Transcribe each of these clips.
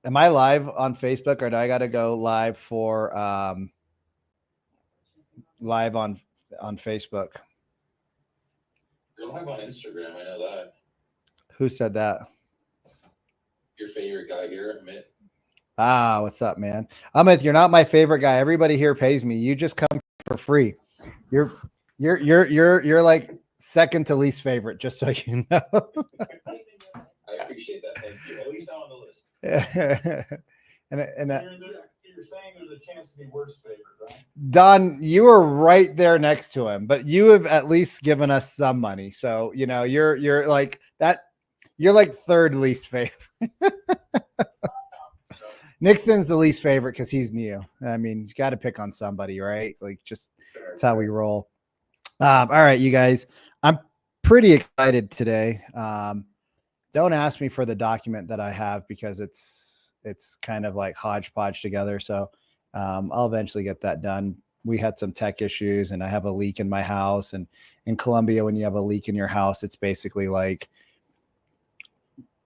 Am I live on Facebook or do I got to go live for live on Facebook? You're live on Instagram. I know that. Who said that? Your favorite guy here, Amit. What's up, man? Amit, you're not my favorite guy. Everybody here pays me. You just come for free. You're you're like second to least favorite, just so you know. I appreciate that. Thank you. At least I'm on the list. and You're saying there's a chance to be worst favorite, right? Don, you were right there next to him, but you have at least given us some money. So, you know, you're like that. You're like third least favorite. Nixon's the least favorite because he's new. I mean, you got to pick on somebody, right? Like, just that's how we roll. All right, you guys. I'm pretty excited today. Don't ask me for the document that I have because it's kind of like hodgepodge together. So I'll eventually get that done. We had some tech issues, and I have a leak in my house. And in Colombia, when you have a leak in your house, it's basically like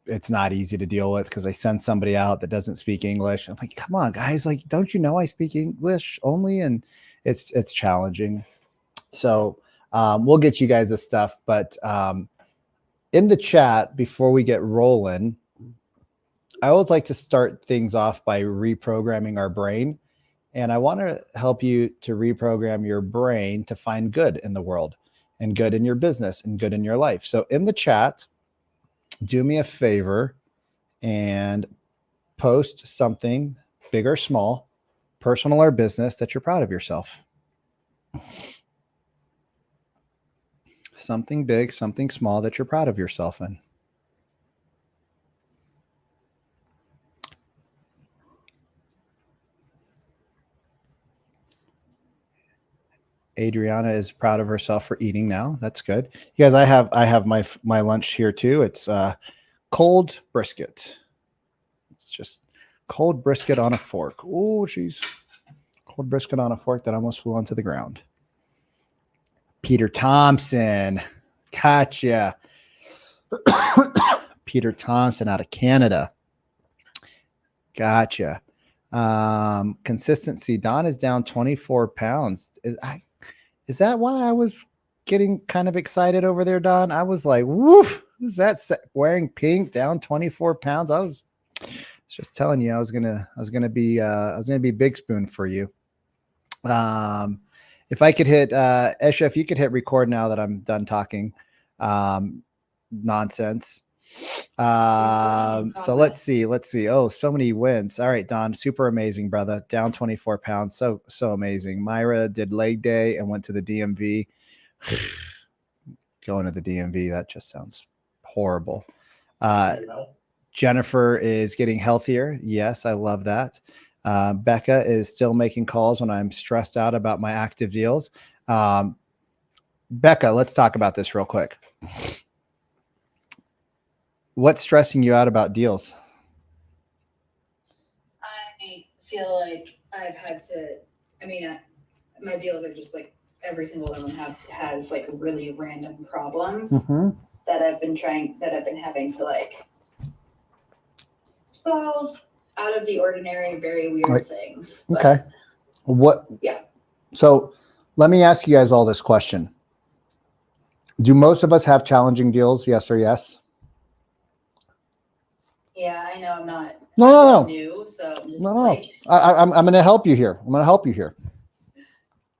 it's not easy to deal with because they send somebody out that doesn't speak English. I'm like, come on, guys, like, don't you know I speak English only? And it's challenging. So we'll get you guys this stuff. But in the chat, before we get rolling, I always like to start things off by reprogramming our brain. And I want to help you to reprogram your brain to find good in the world and good in your business and good in your life. So in the chat, do me a favor and post something big or small, personal or business, that you're proud of yourself. Something big, something small that you're proud of yourself in. Adriana is proud of herself for eating now. That's good. You guys, I have my lunch here too. It's cold brisket. It's just cold brisket on a fork. Oh, geez. Cold brisket on a fork that almost flew onto the ground. Peter Thompson. Gotcha. Peter Thompson out of Canada. Gotcha. Consistency. Don is down 24 pounds. Is that why I was getting kind of excited over there, Don? I was like, woof, who's that wearing pink, down 24 pounds? I was just telling you I was gonna be Big Spoon for you. If I could hit Esha, if you could hit record now that I'm done talking nonsense. So let's see. Oh, so many wins. All right, Don, super amazing, brother. Down 24 pounds. So amazing. Myra did leg day and went to the DMV. Going to the DMV, that just sounds horrible. Jennifer is getting healthier. Yes, I love that. Becca is still making calls when I'm stressed out about my active deals. Becca, let's talk about this real quick. What's stressing you out about deals? I feel like I've had to, my deals are just like every single one of them has like really random problems that I've been having to like solve out of the ordinary, very weird things. Okay. Yeah. So let me ask you guys all this question. Do most of us have challenging deals? Yes or yes? Yeah, I know I'm not No. new, so I'm just like, I'm going to help you here.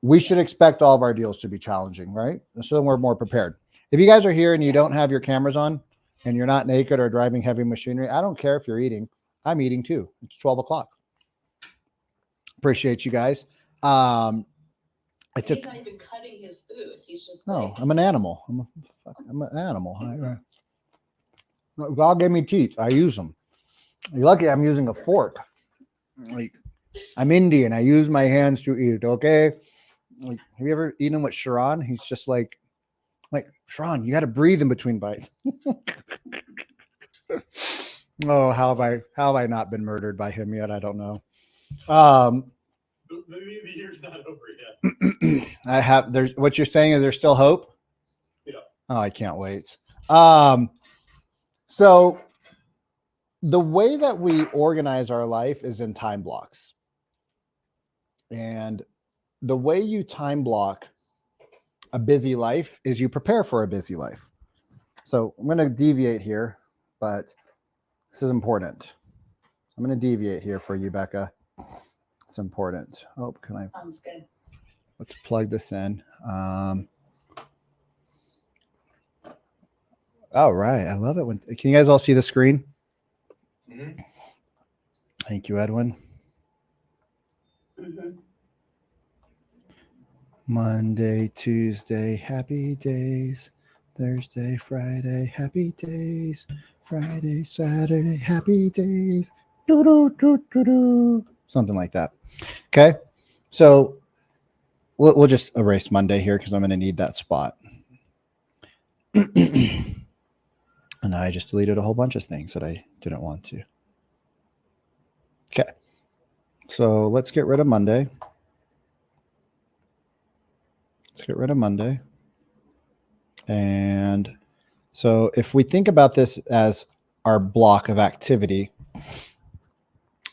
We should expect all of our deals to be challenging, right? So we're more prepared. If you guys are here and you don't have your cameras on and you're not naked or driving heavy machinery, I don't care if you're eating. I'm eating too. It's 12 o'clock. Appreciate you guys. He's not even cutting his food. He's just I'm an animal. I'm an animal. God gave me teeth. I use them. You're lucky I'm using a fork. Like, I'm Indian. I use my hands to eat. Okay. Like, have you ever eaten with Sharon? He's just like Sharon, you got to breathe in between bites. Oh, how have I not been murdered by him yet? I don't know. Maybe the year's not over yet. I have. There's what you're saying is there's still hope. Yeah. Oh, I can't wait. So the way that we organize our life is in time blocks. And the way you time block a busy life is you prepare for a busy life. So I'm going to deviate here, but this is important. I'm going to deviate here for you, Becca. It's important. Oh, can I? Sounds good. Let's plug this in. All right. I love it. Can you guys all see the screen? Mhm. Thank you, Edwin. Mhm. Monday, Tuesday, happy days. Thursday, Friday, happy days. Friday, Saturday, happy days. Doo-doo-doo-doo-doo. Something like that. Okay. So we'll just erase Monday here because I'm going to need that spot. And I just deleted a whole bunch of things that I didn't want to. Okay. So let's get rid of Monday. Let's get rid of Monday. And so if we think about this as our block of activity,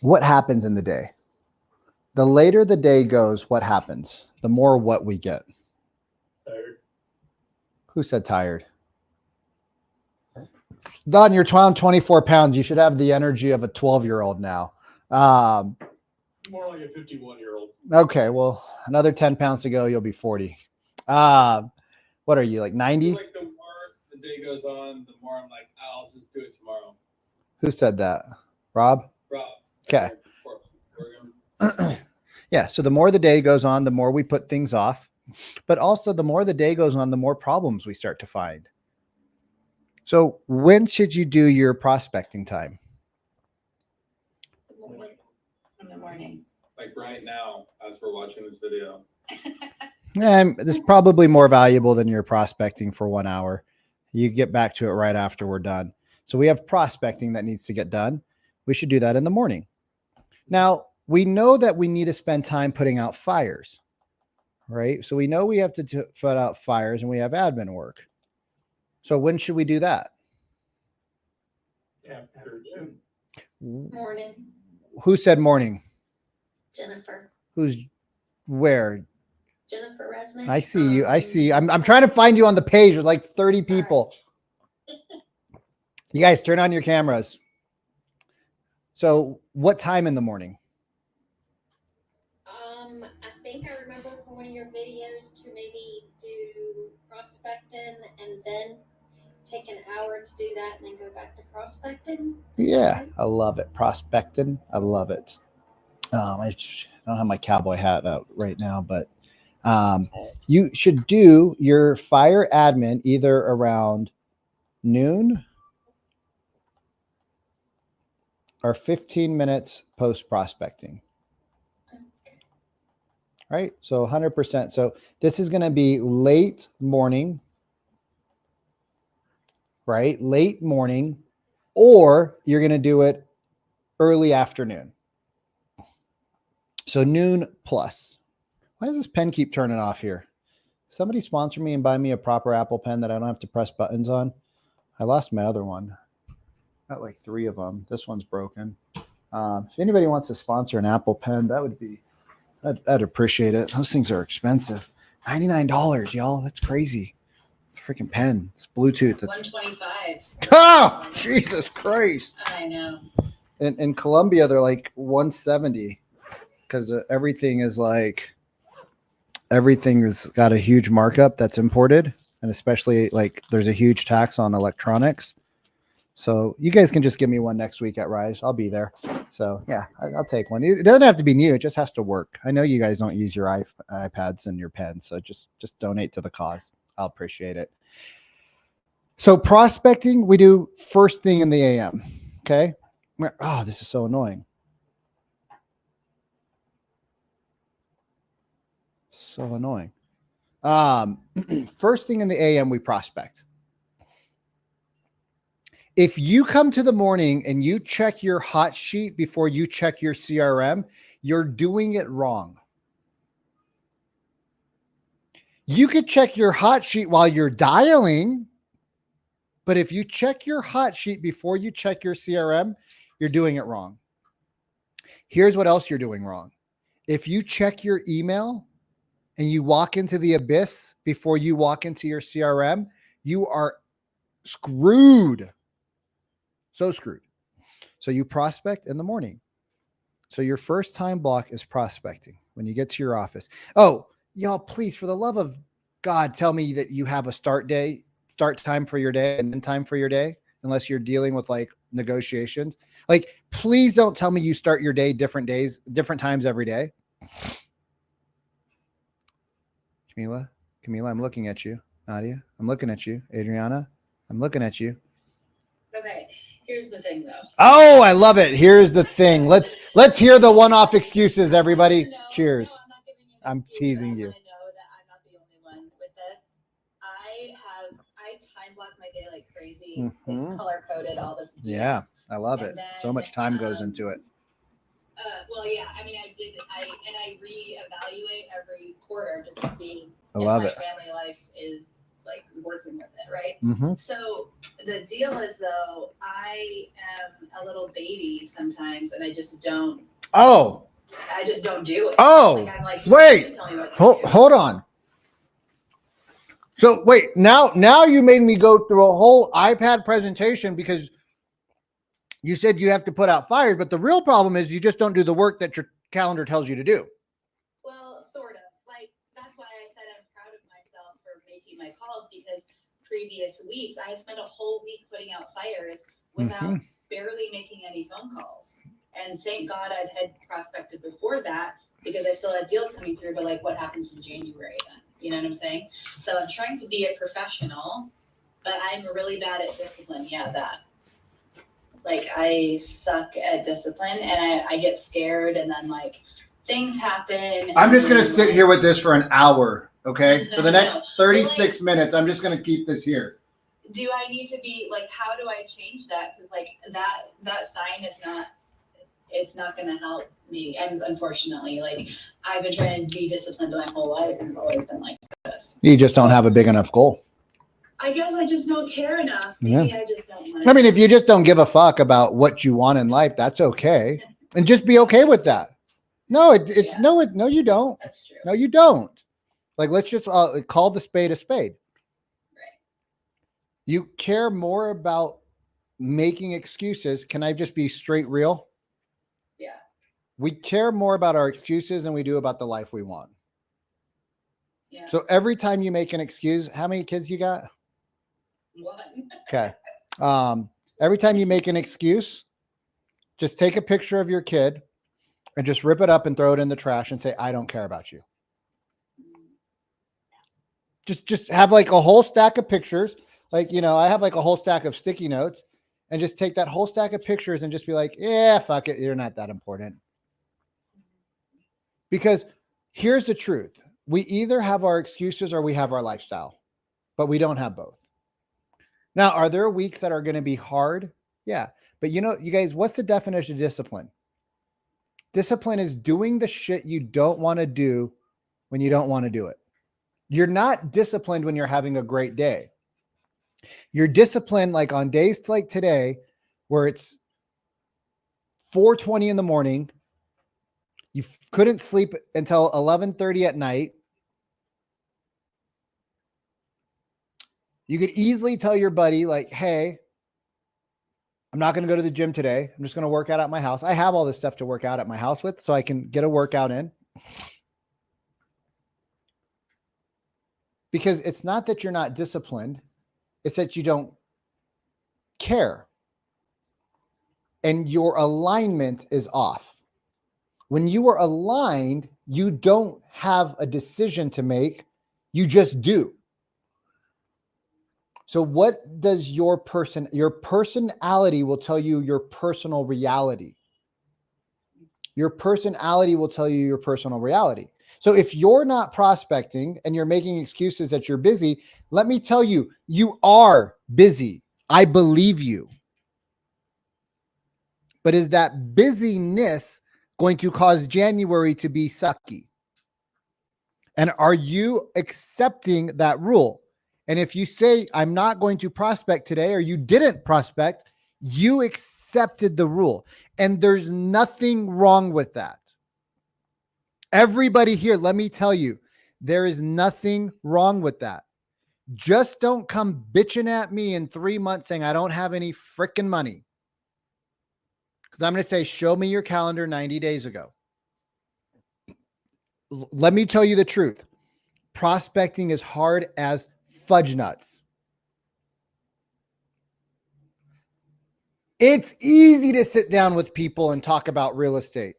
what happens in the day? The later the day goes, what happens? The more what we get. Tired. Who said tired? Don, you're 24 pounds. You should have the energy of a 12-year-old now. More like a 51-year-old. Okay, well, another 10 pounds to go. You'll be 40. What are you, like 90? Like the more the day goes on, the more I'm like, I'll just do it tomorrow. Who said that? Rob? Rob. Okay. Yeah, so the more the day goes on, the more we put things off. But also the more the day goes on, the more problems we start to find. So when should you do your prospecting time? In the morning. Like right now, as we're watching this video. This is probably more valuable than your prospecting for 1 hour. You get back to it right after we're done. So we have prospecting that needs to get done. We should do that in the morning. Now, we know that we need to spend time putting out fires, right? So we know we have to put out fires and we have admin work. So when should we do that? Afternoon. Morning, Who said morning? Jennifer. Who's where? Jennifer Resnick. I see you. I see you. I'm trying to find you on the page. There's like 30 Sorry. people. You guys turn on your cameras. So what time in the morning? I think I remember from one of your videos to maybe do prospecting and then take an hour to do that and then go back to prospecting. Yeah, I love it. Prospecting. I love it. I don't have my cowboy hat out right now, but you should do your fire admin either around noon or 15 minutes post prospecting. Right? So 100%. So this is going to be late morning, right? Late morning, or you're going to do it early afternoon. So noon plus. Why does this pen keep turning off here? Somebody sponsor me and buy me a proper Apple pen that I don't have to press buttons on. I lost my other one. Got like 3 of them. This one's broken. If anybody wants to sponsor an Apple pen, that would be, I'd appreciate it. Those things are expensive. $99, y'all. That's crazy. Freaking pen. It's Bluetooth. That's 125. oh, Jesus Christ. I know. In Colombia, they're like 170 because everything's got a huge markup that's imported, and especially like there's a huge tax on electronics. So you guys can just give me one next week at Rise. I'll be there. So yeah, I'll take one. It doesn't have to be new. It just has to work. I know you guys don't use your iPads and your pens, so just donate to the cause. I'll appreciate it. So prospecting, we do first thing in the AM. Okay. Oh, this is so annoying. So annoying. First thing in the AM, we prospect. If you come to the morning and you check your hot sheet before you check your CRM, you're doing it wrong. You could check your hot sheet while you're dialing, But if you check your hot sheet before you check your CRM, you're doing it wrong. Here's what else you're doing wrong. If you check your email and you walk into the abyss before you walk into your CRM, you are screwed. So screwed. So you prospect in the morning. So your first time block is prospecting when you get to your office. Oh, y'all, please, for the love of God, tell me that you have a start time for your day and end time for your day, unless you're dealing with like negotiations. Like, please don't tell me you start your day different days, different times every day. Camila, I'm looking at you. Nadia, I'm looking at you. Adriana, I'm looking at you. Okay, here's the thing though. Oh, I love it. Here's the thing. Let's hear the one-off excuses, everybody. No, Cheers. no, I'm not giving you an I'm excuse. teasing I you. wanna know that I'm not the only one with this. I time block my day like crazy. Mhm. It's color coded, all this. Yeah, BS. I love it. And So then, much time goes into it. Well, yeah, I mean, I reevaluate every quarter just to see I if love my it. family life is like working with it, right? Mm-hmm. So the deal is though, I am a little baby sometimes, and I just don't Oh, do it. Oh, Like, I'm like, wait. you tell me what to hold, do. hold on. So wait, now you made me go through a whole iPad presentation because you said you have to put out fires, but the real problem is you just don't do the work that your calendar tells you to do. Well, sort of. Like, that's why I said I'm proud of myself for making my calls, because previous weeks I spent a whole week putting out fires without barely making any phone calls. And thank God I'd had prospected before that, because I still had deals coming through, but like, what happens in January then? You know what I'm saying? So I'm trying to be a professional, but I'm really bad at discipline. Yeah, that. Like, I suck at discipline, and I get scared, and then like things happen. I'm just and going to then, sit like, here with this for an hour, okay? No, For the no, next no. 36 minutes, I'm just going to keep this here. Do I need to be like, how do I change that? Because like that sign is not, it's not going to help me. And unfortunately, like, I've been trying to be disciplined my whole life, and I've always been like this. You just don't have a big enough goal. I guess I just don't care enough. Maybe I just don't want I mean, if you just don't give a fuck about what you want in life, that's okay. And just be okay with that. No, it's Yeah. no, you don't. That's true. No, you don't. Like, let's just call the spade a spade. Right. You care more about making excuses. Can I just be straight real? Yeah. We care more about our excuses than we do about the life we want. Yeah. So every time you make an excuse, how many kids you got? One. Okay. Every time you make an excuse, just take a picture of your kid and just rip it up and throw it in the trash and say, I don't care about you. Just have like a whole stack of pictures. Like, you know, I have like a whole stack of sticky notes, and just take that whole stack of pictures and just be like, yeah, fuck it. You're not that important. Because here's the truth. We either have our excuses or we have our lifestyle, but we don't have both. Now, are there weeks that are going to be hard? Yeah. But you know, you guys, what's the definition of discipline? Discipline is doing the shit you don't want to do when you don't want to do it. You're not disciplined when you're having a great day. You're disciplined like on days like today, where it's 4:20 in the morning. You couldn't sleep until 11:30 at night. You could easily tell your buddy, like, hey, I'm not going to go to the gym today. I'm just going to work out at my house. I have all this stuff to work out at my house with, so I can get a workout in. Because it's not that you're not disciplined. It's that you don't care. And your alignment is off. When you are aligned, you don't have a decision to make. You just do. So what does your personality will tell you your personal reality. Your personality will tell you your personal reality. So if you're not prospecting and you're making excuses that you're busy, let me tell you, you are busy. I believe you. But is that busyness going to cause January to be sucky? And are you accepting that rule? And if you say, I'm not going to prospect today, or you didn't prospect, you accepted the rule. And there's nothing wrong with that. Everybody here, let me tell you, there is nothing wrong with that. Just don't come bitching at me in 3 months saying, I don't have any freaking money. Because I'm going to say, show me your calendar 90 days ago. Let me tell you the truth. Prospecting is hard as fudge nuts. It's easy to sit down with people and talk about real estate.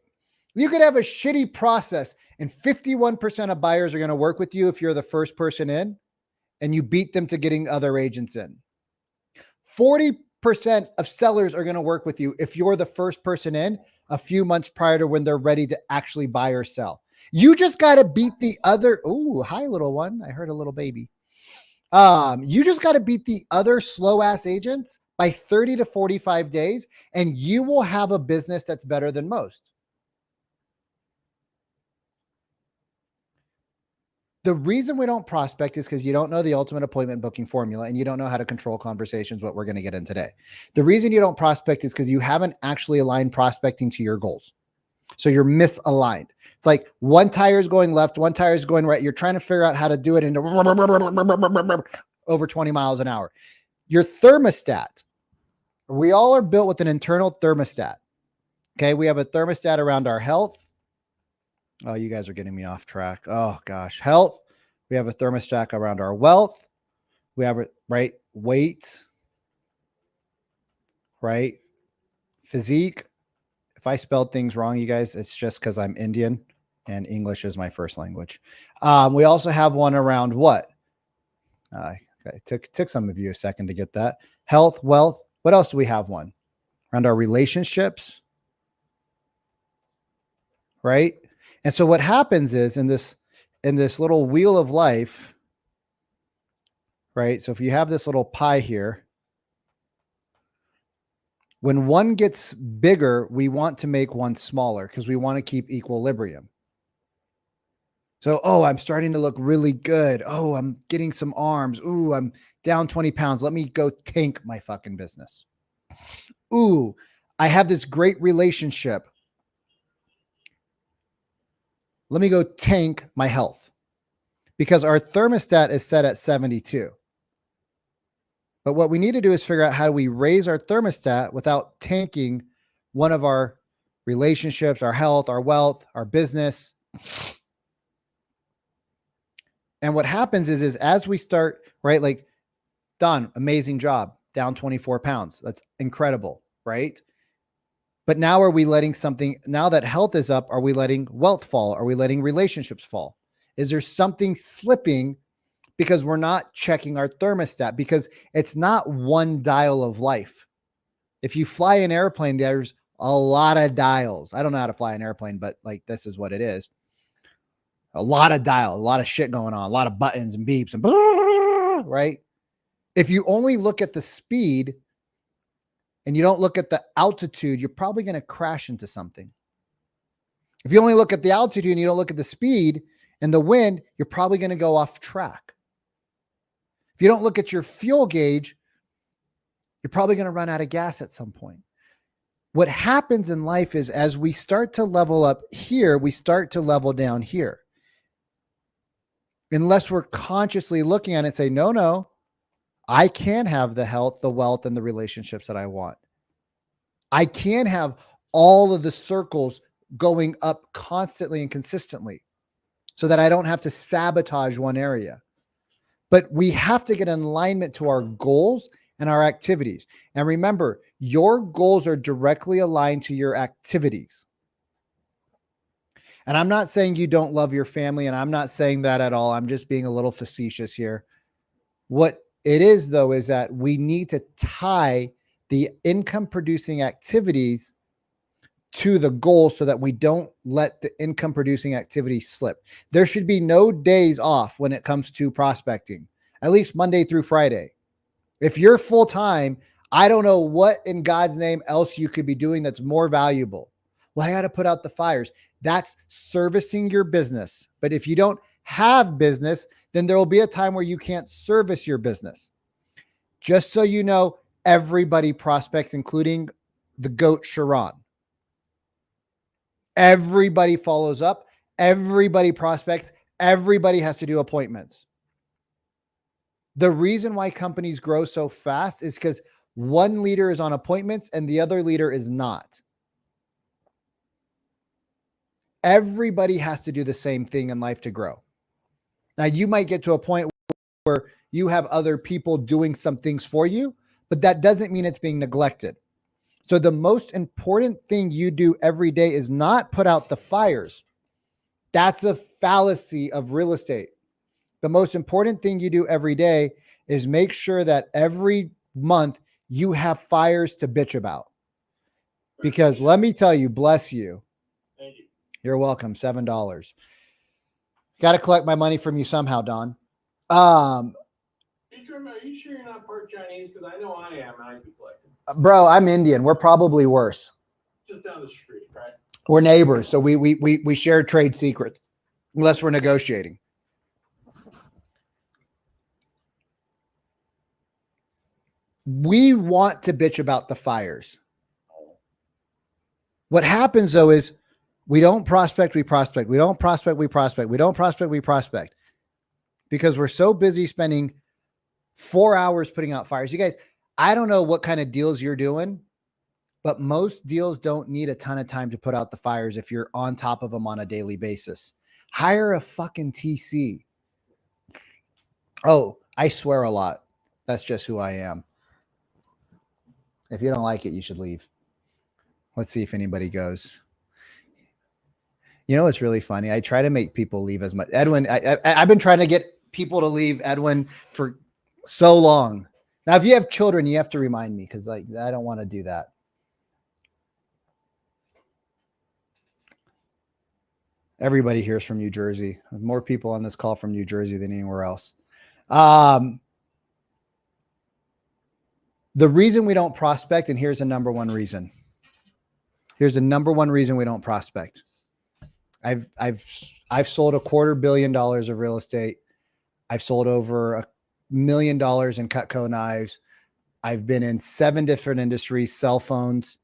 You could have a shitty process and 51% of buyers are going to work with you if you're the first person in and you beat them to getting other agents in. 40% of sellers are going to work with you if you're the first person in a few months prior to when they're ready to actually buy or sell. You just got to beat the other. Ooh, hi, little one. I heard a little baby. You just got to beat the other slow ass agents by 30 to 45 days, and you will have a business that's better than most. The reason we don't prospect is because you don't know the ultimate appointment booking formula and you don't know how to control conversations, what we're going to get in today. The reason you don't prospect is because you haven't actually aligned prospecting to your goals. So you're misaligned. It's like one tire is going left, one tire is going right. You're trying to figure out how to do it into over 20 miles an hour. Your thermostat, we all are built with an internal thermostat. Okay. We have a thermostat around our health. Oh, you guys are getting me off track. Oh gosh. Health. We have a thermostat around our wealth. We have it right. Weight. Right. Physique. If I spelled things wrong, you guys, it's just because I'm Indian and English is my first language. We also have one around what? It took some of you a second to get that. Health, wealth. What else do we have one? Around our relationships. Right? And so what happens is in this little wheel of life, right? So if you have this little pie here, when one gets bigger, we want to make one smaller because we want to keep equilibrium. So, oh, I'm starting to look really good. Oh, I'm getting some arms. Ooh, I'm down 20 pounds. Let me go tank my fucking business. Ooh, I have this great relationship. Let me go tank my health because our thermostat is set at 72. But what we need to do is figure out how do we raise our thermostat without tanking one of our relationships, our health, our wealth, our business. And what happens is as we start, right? Like Don, amazing job, down 24 pounds. That's incredible, right? But now are we letting something, now that health is up, are we letting wealth fall? Are we letting relationships fall? Is there something slipping because we're not checking our thermostat? Because it's not one dial of life. If you fly an airplane, there's a lot of dials. I don't know how to fly an airplane, but like this is what it is. A lot of dial, a lot of shit going on, a lot of buttons and beeps and blah, right? If you only look at the speed and you don't look at the altitude, you're probably going to crash into something. If you only look at the altitude and you don't look at the speed and the wind, you're probably going to go off track. If you don't look at your fuel gauge, you're probably going to run out of gas at some point. What happens in life is as we start to level up here, we start to level down here. Unless we're consciously looking at it and say, no, I can have the health, the wealth, and the relationships that I want. I can have all of the circles going up constantly and consistently so that I don't have to sabotage one area. But we have to get in alignment to our goals and our activities. And remember, your goals are directly aligned to your activities. And I'm not saying you don't love your family, and I'm not saying that at all. I'm just being a little facetious here. What it is, though, is that we need to tie the income producing activities to the goal so that we don't let the income producing activities slip. There should be no days off when it comes to prospecting, at least Monday through Friday. If you're full time, I don't know what in God's name else you could be doing that's more valuable. Well, I got to put out the fires. That's servicing your business. But if you don't have business, then there will be a time where you can't service your business. Just so you know, everybody prospects, including the GOAT Sharon. Everybody follows up. Everybody prospects. Everybody has to do appointments. The reason why companies grow so fast is because one leader is on appointments and the other leader is not. Everybody has to do the same thing in life to grow. Now, you might get to a point where you have other people doing some things for you, but that doesn't mean it's being neglected. So the most important thing you do every day is not put out the fires. That's a fallacy of real estate. The most important thing you do every day is make sure that every month you have fires to bitch about. Because let me tell you, bless you. Thank you. You're welcome. $7. Got to collect my money from you somehow, Don. Vikram, are you sure you're not part Chinese? Because I know I am, and I'd be collecting. Bro, I'm Indian. We're probably worse. Just down the street, right? We're neighbors, so we share trade secrets, unless we're negotiating. We want to bitch about the fires. What happens though is we don't prospect, we prospect. We don't prospect, we prospect. We don't prospect, we prospect. Because we're so busy spending 4 hours putting out fires. You guys, I don't know what kind of deals you're doing, but most deals don't need a ton of time to put out the fires if you're on top of them on a daily basis. Hire a fucking TC. Oh, I swear a lot. That's just who I am. If you don't like it, you should leave. Let's see if anybody goes. You know, it's really funny. I try to make people leave as much. Edwin, I've been trying to get people to leave, Edwin, for so long. Now, if you have children, you have to remind me because like I don't want to do that. Everybody hears from New Jersey. More people on this call from New Jersey than anywhere else. The reason we don't prospect, and here's the number one reason. Here's the number one reason we don't prospect. I've sold $250 million of real estate. I've sold over $1 million in Cutco knives. I've been in 7 different industries, cell phones.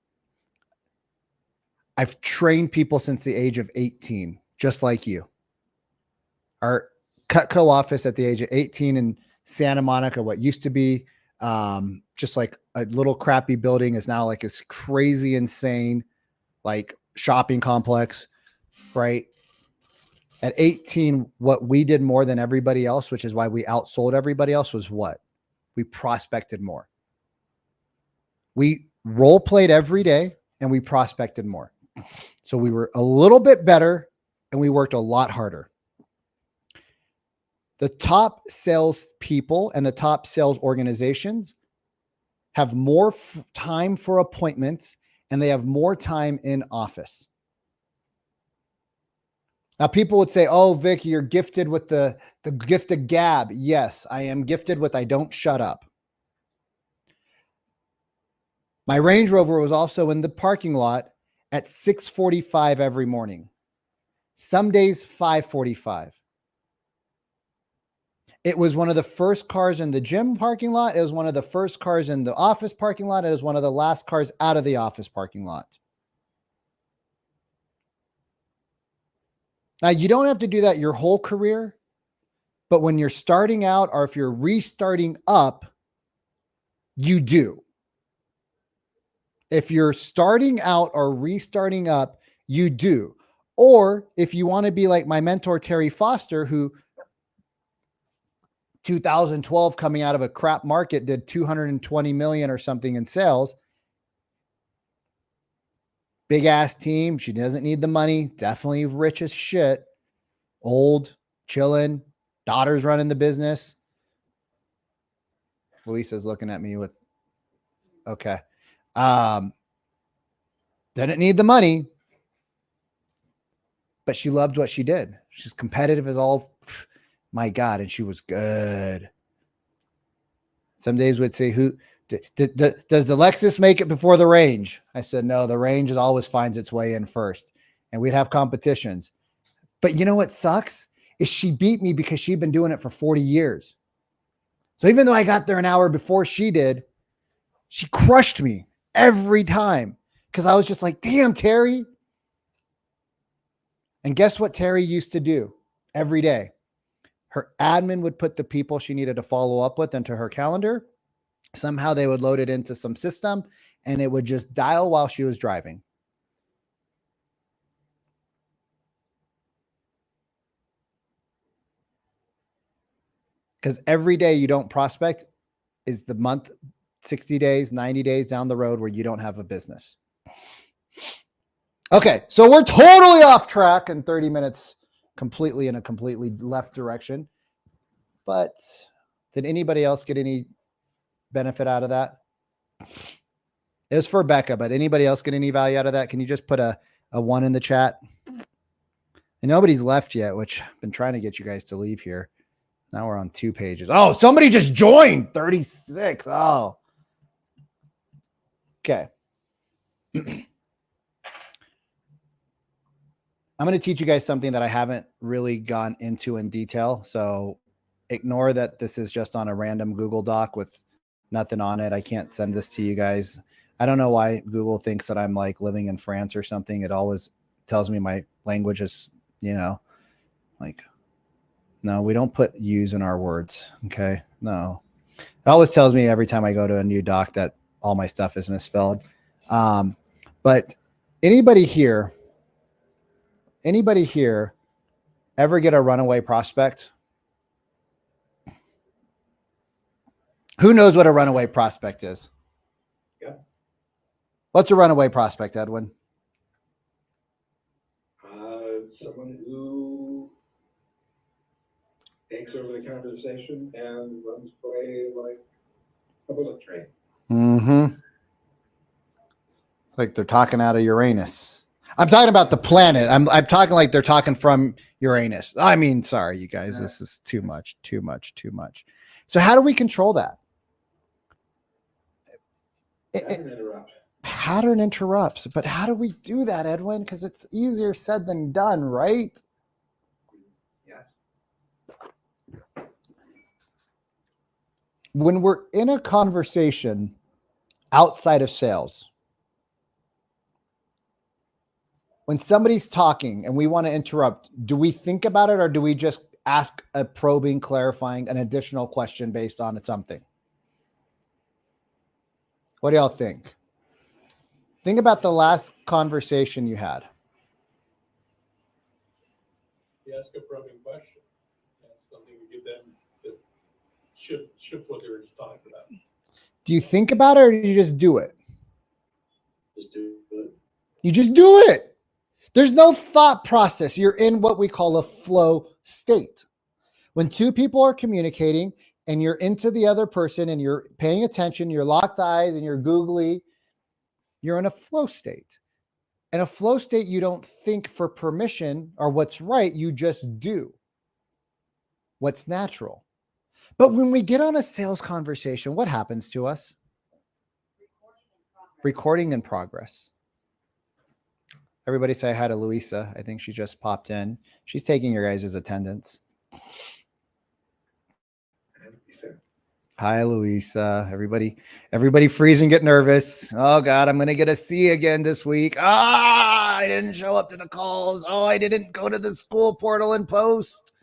I've trained people since the age of 18, just like you. Our Cutco office at the age of 18 in Santa Monica, what used to be just like a little crappy building, is now like this crazy, insane, like shopping complex, right? At 18, what we did more than everybody else, which is why we outsold everybody else, was what? We prospected more. We role played every day and we prospected more. So we were a little bit better and we worked a lot harder. The top sales people and the top sales organizations have more time for appointments and they have more time in office. Now, people would say, oh, Vic, you're gifted with the gift of gab. Yes, I am gifted with I don't shut up. My Range Rover was also in the parking lot at 6:45 every morning. Some days 5:45. It was one of the first cars in the gym parking lot. It was one of the first cars in the office parking lot. It was one of the last cars out of the office parking lot. Now, you don't have to do that your whole career, but when you're starting out or if you're restarting up, you do. If you're starting out or restarting up, you do. Or if you want to be like my mentor, Terry Foster, who 2012 coming out of a crap market did 220 million or something in sales. Big ass team. She doesn't need the money. Definitely rich as shit. Old, chilling. Daughter's running the business. Luisa's looking at me with, okay. Didn't need the money, but she loved what she did. She's competitive as all, my God, and she was good. Some days we'd say, "Who does the Lexus make it before the Range?" I said, "No, the Range always finds its way in first," and we'd have competitions. But you know what sucks is she beat me because she'd been doing it for 40 years. So even though I got there an hour before she did, she crushed me every time because I was just like, damn, Terry. And guess what Terry used to do every day? Her admin would put the people she needed to follow up with into her calendar. Somehow they would load it into some system and it would just dial while she was driving. Because every day you don't prospect is the month, 60 days, 90 days down the road where you don't have a business. Okay, so we're totally off track in 30 minutes, completely in a completely left direction. But did anybody else get any benefit out of that? It was for Becca, but anybody else get any value out of that? Can you just put a 1 in the chat? And nobody's left yet, which I've been trying to get you guys to leave here. Now we're on 2 pages. Oh, somebody just joined. 36. Oh. Okay. I'm going to teach you guys something that I haven't really gone into in detail. So ignore that this is just on a random Google Doc with nothing on it. I can't send this to you guys. I don't know why Google thinks that I'm like living in France or something. It always tells me my language is, like, no, we don't put U's in our words. Okay. No, it always tells me every time I go to a new doc that all my stuff is misspelled. But anybody here ever get a runaway prospect? Who knows what a runaway prospect is? Yeah. What's a runaway prospect, Edwin? Someone who takes over the conversation and runs away like a bullet train. Mm-hmm. It's like they're talking out of Uranus. I'm talking about the planet. I'm talking like they're talking from Uranus. I mean, sorry, you guys, this is too much. So how do we control that? Pattern interrupts. But how do we do that, Edwin? Because it's easier said than done, right? Yes. When we're in a conversation outside of sales, when somebody's talking and we want to interrupt, do we think about it or do we just ask a probing, clarifying, an additional question based on something? What do y'all think? Think about the last conversation you had. You ask a probing question. That's something to get them to shift what they were just talking about. Do you think about it or do you just do it? Just do it. You just do it. There's no thought process. You're in what we call a flow state. When two people are communicating and you're into the other person and you're paying attention, you're locked eyes and you're googly, you're in a flow state. In a flow state, you don't think for permission or what's right. You just do what's natural. But when we get on a sales conversation, what happens to us? Recording in progress. Everybody say hi to Louisa. I think she just popped in. She's taking your guys' attendance. Hi, Louisa. Everybody freeze and get nervous. Oh God, I'm going to get a C again this week. I didn't show up to the calls. Oh, I didn't go to the school portal and post.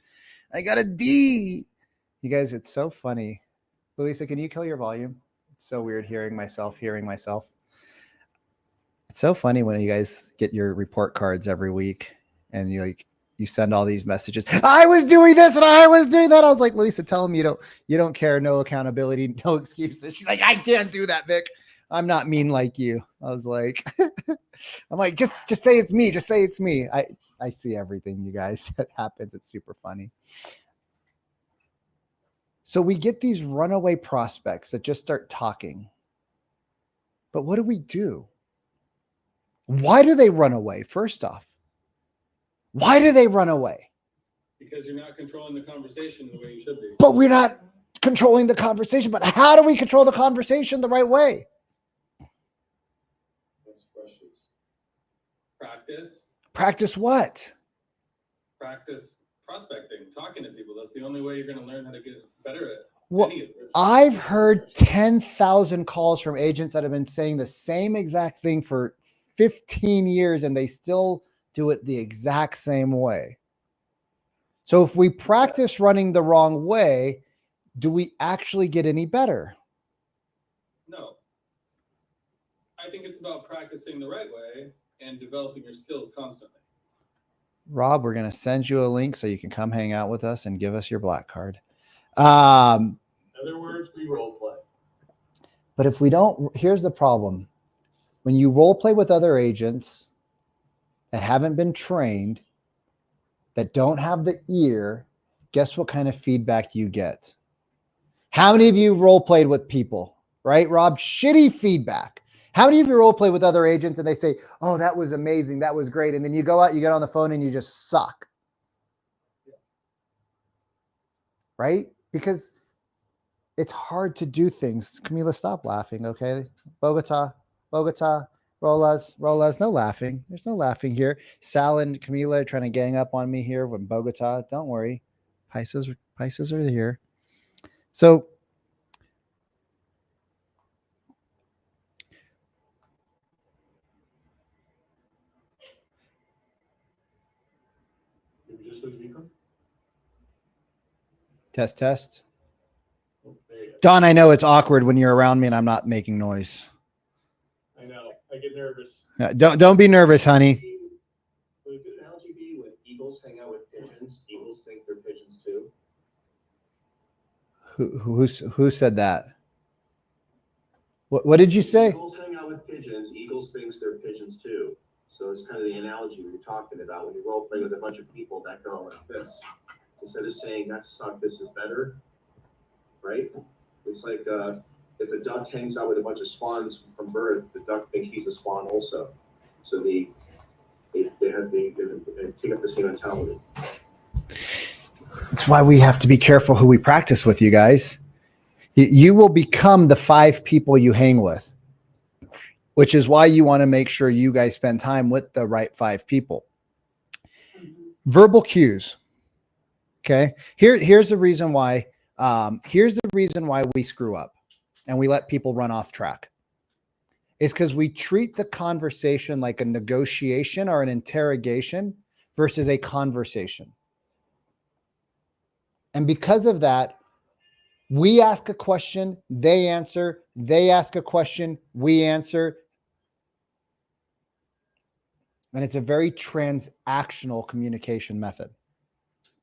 I got a D. You guys, it's so funny. Louisa, can you kill your volume? It's so weird hearing myself. It's so funny when you guys get your report cards every week and you send all these messages. I was doing this and I was doing that. I was like, Lisa, tell them you don't care. No accountability, no excuses. She's like, I can't do that, Vic. I'm not mean like you. I was like, I'm like, just say it's me. Just say it's me. I see everything, you guys, that happens. It's super funny. So we get these runaway prospects that just start talking. But what do? Why do they run away? First off, why do they run away? Because you're not controlling the conversation the way you should be. But we're not controlling the conversation. But how do we control the conversation the right way? That's questions. Practice. Practice what? Practice prospecting, talking to people. That's the only way you're going to learn how to get better at Well, any of this. I've heard 10,000 calls from agents that have been saying the same exact thing for 15 years and they still do it the exact same way. So if we practice running the wrong way, do we actually get any better? No. I think it's about practicing the right way and developing your skills constantly. Rob, we're going to send you a link so you can come hang out with us and give us your black card. In other words, we role play. But if we don't, here's the problem. When you role play with other agents that haven't been trained, that don't have the ear, guess what kind of feedback you get? How many of you role played with people, right, Rob? Shitty feedback. How many of you role play with other agents and they say, oh, that was amazing, that was great. And then you go out, you get on the phone and you just suck. Right? Because it's hard to do things. Camila, stop laughing, okay? Bogota, Rolas, no laughing. There's no laughing here. Sal and Camila are trying to gang up on me here from Bogota. Don't worry. Pisces are here. So Did we just lose Vikram? test. Oh, there you go. Don, I know it's awkward when you're around me and I'm not making noise. I know. I get nervous. Don't be nervous, honey. Would a good analogy be when eagles hang out with pigeons, eagles think they're pigeons too? Who said that? What did you say? Eagles hang out with pigeons, eagles thinks they're pigeons too. So it's kind of the analogy we were talking about when you role play with a bunch of people that go like this. Instead of saying that sucked, this is better, right? It's like if a duck hangs out with a bunch of swans from birth, the duck thinks he's a swan also. So they take up the same mentality. That's why we have to be careful who we practice with, you guys. You will become the 5 people you hang with, which is why you want to make sure you guys spend time with the right 5 people. Verbal cues. Okay. Here's the reason why. Here's the reason why we screw up and we let people run off track. It's because we treat the conversation like a negotiation or an interrogation versus a conversation. And because of that, we ask a question, they answer, they ask a question, we answer. And it's a very transactional communication method.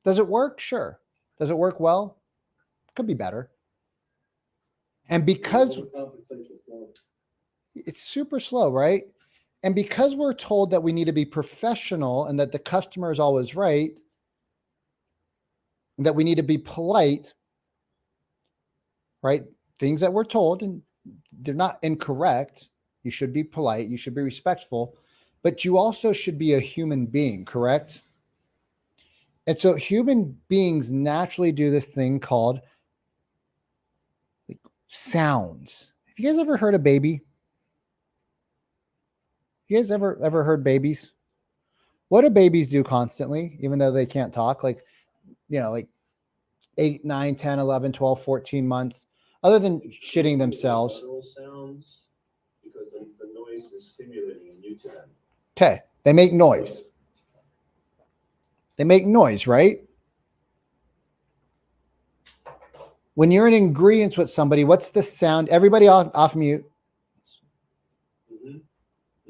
Does it work? Sure. Does it work well? Could be better. And because it's super slow, right? And because we're told that we need to be professional and that the customer is always right, and that we need to be polite, right? Things that we're told, and they're not incorrect. You should be polite. You should be respectful, but you also should be a human being, correct? And so human beings naturally do this thing called like sounds. Have you guys ever heard a baby? You guys ever heard babies? What do babies do constantly, even though they can't talk? Like, you know, like 8, 9, 10, 11, 12, 14 months, other than shitting themselves. Sounds because the noise is stimulating and new to them. Okay, they make noise. They make noise, right? When you're in agreement with somebody, what's the sound? Everybody off mute. Mm-hmm.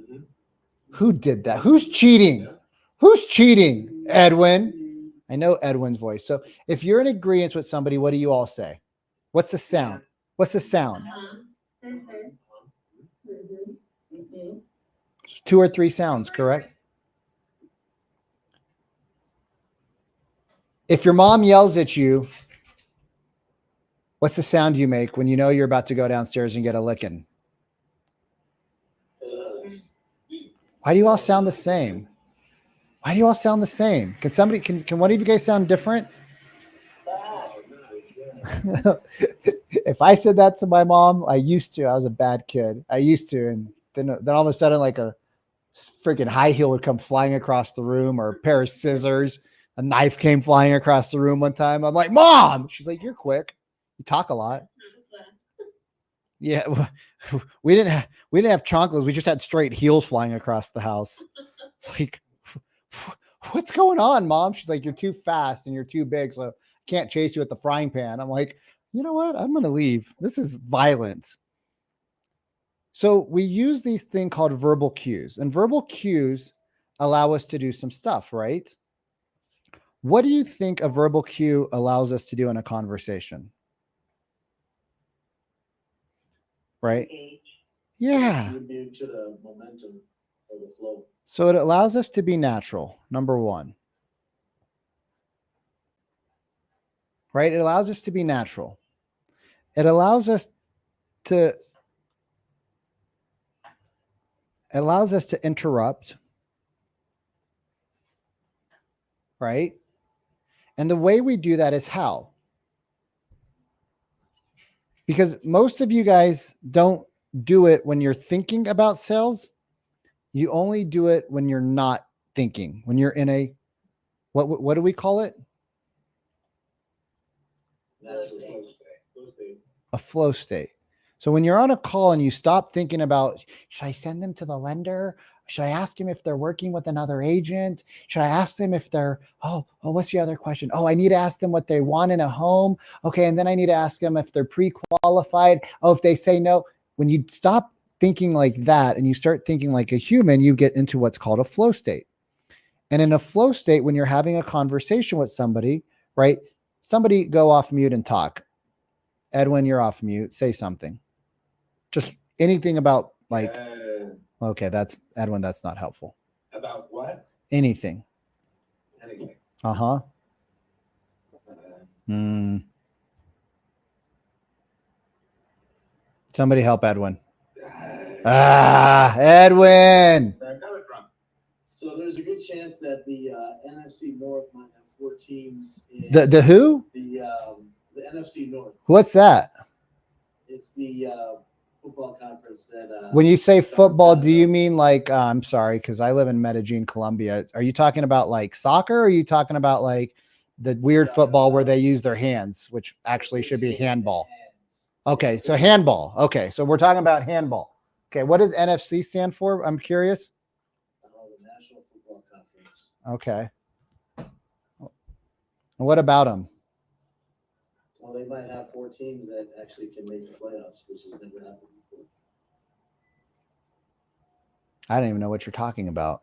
Mm-hmm. Who did that? Who's cheating? Yeah. Who's cheating? Edwin. I know Edwin's voice. So if you're in agreement with somebody, what do you all say? What's the sound? What's the sound? Mm-hmm. 2 or 3 sounds, correct? If your mom yells at you, what's the sound you make when you know you're about to go downstairs and get a licking? Why do you all sound the same? Why do you all sound the same? Can one of you guys sound different? If I said that to my mom, I was a bad kid. I used to. And then all of a sudden, like a freaking high heel would come flying across the room or a pair of scissors. A knife came flying across the room one time. I'm like, Mom. She's like, you're quick. You talk a lot. Yeah, we didn't have chocolates. We just had straight heels flying across the house. It's like, what's going on, Mom? She's like, you're too fast and you're too big, so I can't chase you with the frying pan. I'm like, you know what? I'm gonna leave. This is violent. So we use these thing called verbal cues, and verbal cues allow us to do some stuff, right? What do you think a verbal cue allows us to do in a conversation? Right? Yeah. Contribute to the momentum or the flow. So it allows us to be natural, number one. Right? It allows us to be natural. It allows us to interrupt. Right? And the way we do that is how? Because most of you guys don't do it when you're thinking about sales. You only do it when you're not thinking, when you're in a, what do we call it? A flow state. So when you're on a call and you stop thinking about, should I send them to the lender? Should I ask them if they're working with another agent? Should I ask them if they're, what's the other question? Oh, I need to ask them what they want in a home. Okay. And then I need to ask them if they're pre-qualified. Oh, if they say no. When you stop thinking like that and you start thinking like a human, you get into what's called a flow state. And in a flow state, when you're having a conversation with somebody, right? Somebody go off mute and talk. Edwin, you're off mute. Say something. Just anything about like, okay, that's Edwin. That's not helpful. About what? Anything. Anyway. Uh-huh. Somebody help Edwin. Edwin. Where I'm coming from. So there's a good chance that the NFC North might have 4 teams. In The who? The NFC North. What's that? It's the football conference that. When you say football, do you mean like, I'm sorry, because I live in Medellin, Colombia. Are you talking about like soccer? Or are you talking about like the weird football where they use their hands, which actually should be handball? Okay, so handball. Okay, so we're talking about handball. Okay, what does NFC stand for? I'm curious. The National Football Conference. Okay. What about them? Well, they might have 4 teams that actually can make the playoffs, which has never happened before. I don't even know what you're talking about.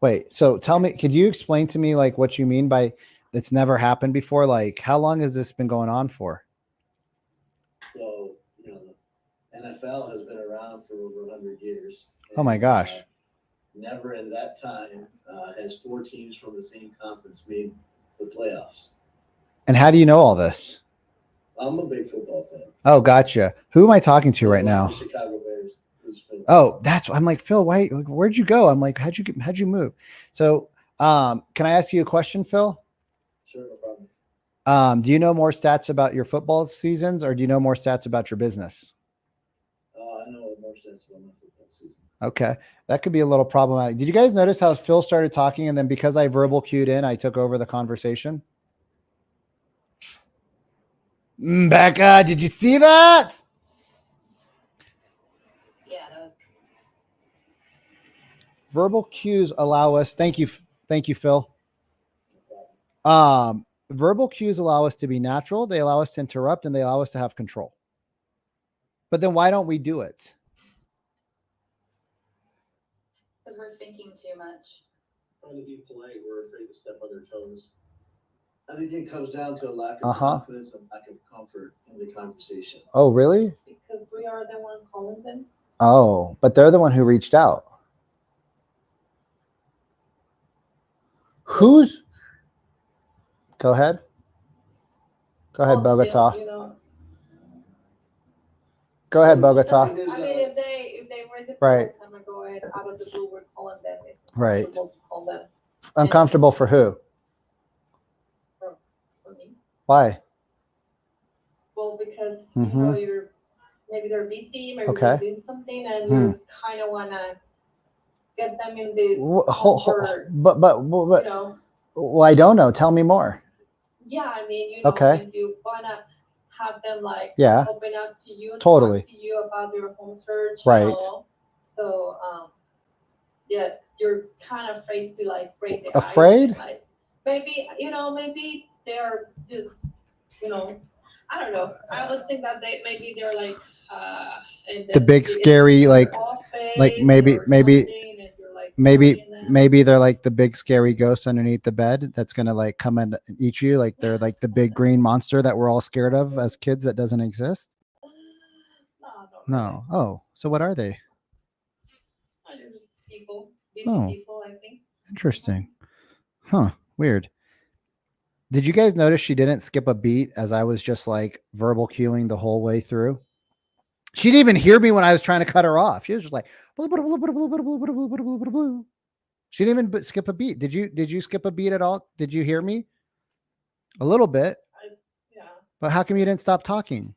Wait, so tell me, could you explain to me like what you mean by it's never happened before? Like how long has this been going on for? So, the NFL has been around for over 100 years. Oh my gosh. Never in that time has 4 teams from the same conference made the playoffs. And how do you know all this? I'm a big football fan. Oh, gotcha. Who am I talking to right now? The Chicago Bears. This is Phil. Oh, I'm like, Phil, where'd you go? I'm like, how'd you move? So, can I ask you a question, Phil? Sure, no problem. Do you know more stats about your football seasons or do you know more stats about your business? I know more stats about my football season. Okay. That could be a little problematic. Did you guys notice how Phil started talking and then because I verbal cued in, I took over the conversation? Becca, did you see that? Yeah, that was. Verbal cues allow us. Thank you, Phil. Verbal cues allow us to be natural. They allow us to interrupt and they allow us to have control. But then why don't we do it? Because we're thinking too much. Trying to be polite, we're afraid to step on their toes. I think it comes down to a lack of confidence and lack of comfort in the conversation. Oh, really? Because we are the one calling them. Oh, but they're the one who reached out. Who's? Go ahead. Go ahead, Bogota. Go ahead, Bogota. I mean, if they were the Right. first time ago and out of the blue, we're calling them. It's Right. comfortable to call them Uncomfortable for who? for me. Why? Well, because Mhm. maybe they're busy, maybe Okay. they're doing something, and you kind of wanna get them in the comfort, But you know. Well, I don't know. Tell me more. Yeah, I mean, you know, Okay. when you wanna have them like Yeah. open up to you and Totally. talk to you about their home search, Right. you know? So, yeah, you're kind of afraid to like break the ice. Afraid? And, like, maybe, you know, maybe they're just, you know, I don't know. I always think that they're like, in The big scary, like maybe maybe they're like the big scary ghost underneath the bed that's gonna like come and eat you. Like they're like the big green monster that we're all scared of as kids that doesn't exist. No. Oh, so what are they? They're just people, busy Oh. people, I think. Interesting. Huh. Weird. Did you guys notice she didn't skip a beat as I was just like verbal cueing the whole way through? She didn't even hear me when I was trying to cut her off. She was just like, she didn't even skip a beat. Did you skip a beat at all? Did you hear me? A little bit, Yeah, but how come you didn't stop talking?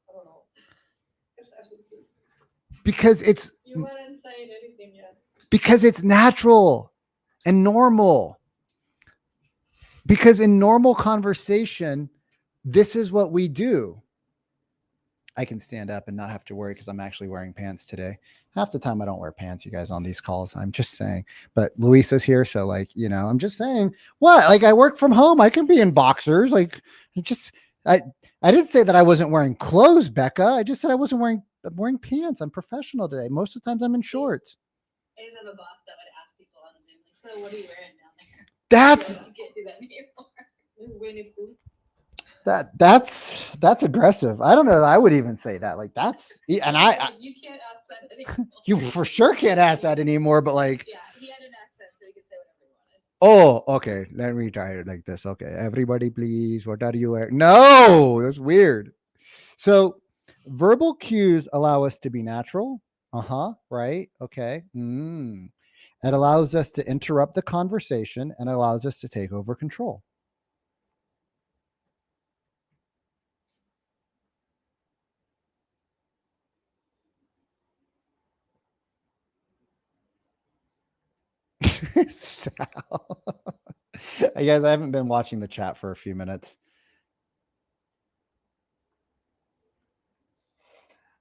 I don't know. Because it's You weren't saying anything yet. because it's natural and normal. Because in normal conversation, this is what we do. I can stand up and not have to worry because I'm actually wearing pants today. Half the time I don't wear pants, you guys, on these calls. I'm just saying. But Luisa's here, so like, you know, I'm just saying. What? Like I work from home. I can be in boxers. Like I didn't say that I wasn't wearing clothes, Becca. I just said I'm wearing pants. I'm professional today. Most of the times I'm in shorts. I used to have a boss that would ask people on Zoom, like, so what are you wearing down there? That's You can't do that anymore. Winnie Pooh. that's aggressive. I don't know that I would even say that. Like that's and I You can't ask that anymore. you for sure can't ask that anymore, but like, Yeah, he had an accent, so he could say whatever he wanted. oh, okay. Let me try it like this. Okay. Everybody, please. What are you wearing? No, that's weird. So verbal cues allow us to be natural. Right. Okay. It allows us to interrupt the conversation and allows us to take over control. Sal. Guys, I haven't been watching the chat for a few minutes.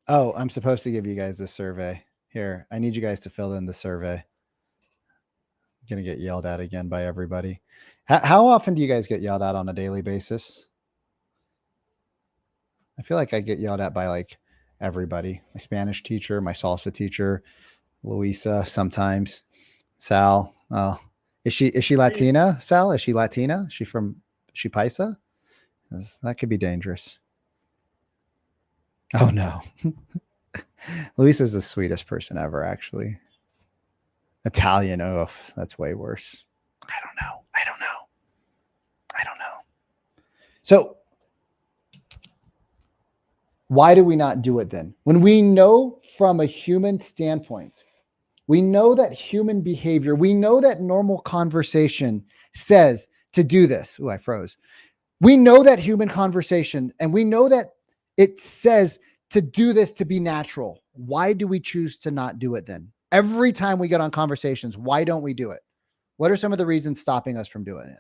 Oh, I'm supposed to give you guys this survey. Here, I need you guys to fill in the survey. I'm going to get yelled at again by everybody. How often do you guys get yelled at on a daily basis? I feel like I get yelled at by like everybody. My Spanish teacher, my salsa teacher, Luisa sometimes, Sal. Is she Latina, Sal? Is she Latina? Is she Paisa? 'Cause that could be dangerous. Oh no. Luisa's the sweetest person ever, actually. Italian, oh, that's way worse. I don't know. So why do we not do it then? When we know from a human standpoint, we know that human behavior, we know that normal conversation says to do this. Ooh, I froze. We know that human conversation, and we know that it says to do this to be natural. Why do we choose to not do it then? Every time we get on conversations, why don't we do it? What are some of the reasons stopping us from doing it?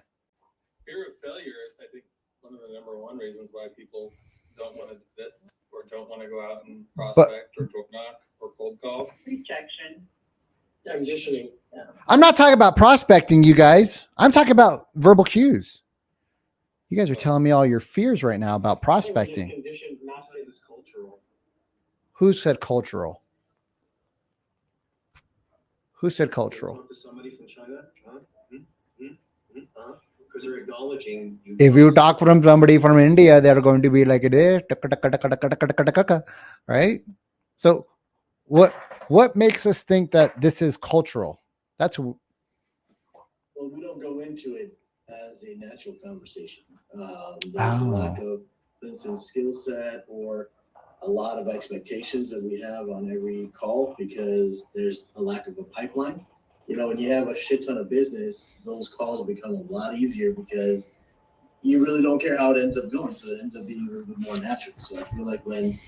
Fear of failure is, I think, one of the number one reasons why people don't want to do this or don't want to go out and prospect or door knock or cold call. Rejection. Conditioning. I'm not talking about prospecting, you guys. I'm talking about verbal cues. You guys are telling me all your fears right now about prospecting. Conditioned not to It's cultural. Who said cultural? Who said cultural? Talk to somebody from China, because they're acknowledging. If you talk from somebody from India, they're going to be like this, right? So what makes us think that this is cultural? That's Well, we don't go into it as a natural conversation. There's a lack of, for instance, skill set or a lot of expectations that we have on every call because there's a lack of a pipeline. You know, when you have a shit ton of business, those calls become a lot easier because you really don't care how it ends up going. So it ends up being a little bit more natural. So I feel like when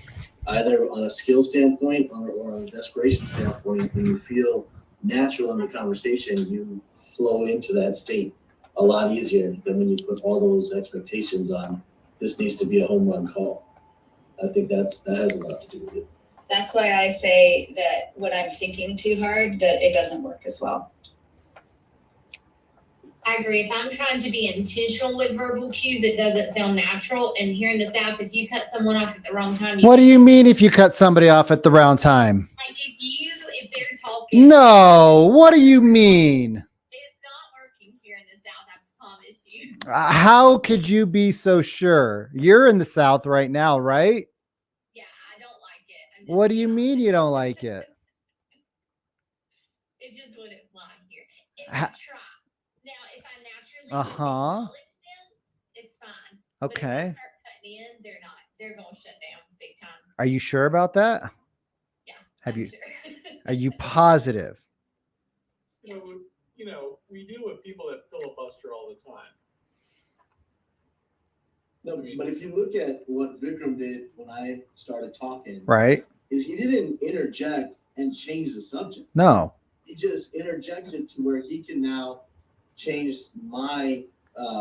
either on a skill standpoint or on a desperation standpoint, when you feel natural in the conversation, you flow into that state a lot easier than when you put all those expectations on, this needs to be a home run call. I think that has a lot to do with it. That's why I say that when I'm thinking too hard, that it doesn't work as well. I agree. If I'm trying to be intentional with verbal cues, it doesn't sound natural. And here in the South, if you cut someone off at the wrong time, What do you mean if you cut somebody off at the wrong time? like if they're talking, No, what do you mean? it's not working here in the South. I promise you. How could you be so sure? You're in the South right now, right? Yeah, I don't like it. I'm just What do you being mean honest. you don't like it? It just wouldn't fly here. If I Ha- try. Now, if I naturally Uh-huh. acknowledge them, it's fine. But if I Okay. start cutting in, they're not. They're going to shut down big time. Are you sure about that? Yeah. Have I'm you? Sure. Are you positive? We deal with people that filibuster all the time. No, but if you look at what Vikram did when I started talking, Right? is he didn't interject and change the subject. No. He just interjected to where he can now change my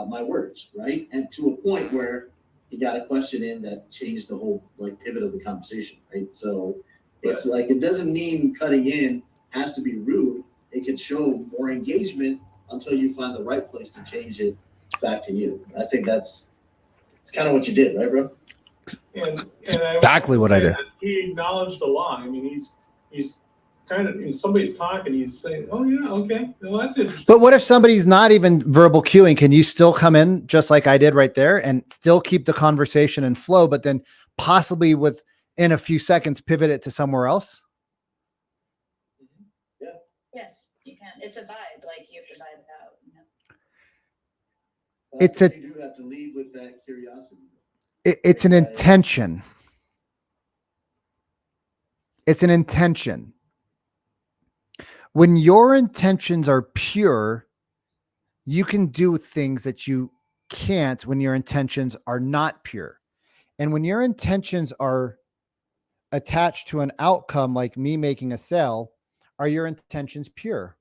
my words, right? And to a point where he got a question in that changed the whole like pivot of the conversation, right? So it's like it doesn't mean cutting in has to be rude. It can show more engagement until you find the right place to change it back to you. I think it's kind of what you did, right, bro? And Exactly what I did. He acknowledged a lot. I mean, he's kind of, somebody's talking, he's saying, oh yeah, okay, well, that's interesting. But what if somebody's not even verbal cueing? Can you still come in just like I did right there and still keep the conversation in flow, but then possibly within a few seconds pivot it to somewhere else? Yes, you can. It's a vibe. Like you have to vibe it out. You know? But It's a- you do have to lead with that curiosity. It's an intention. It's an intention. When your intentions are pure, you can do things that you can't when your intentions are not pure. And when your intentions are attached to an outcome like me making a sale, are your intentions pure?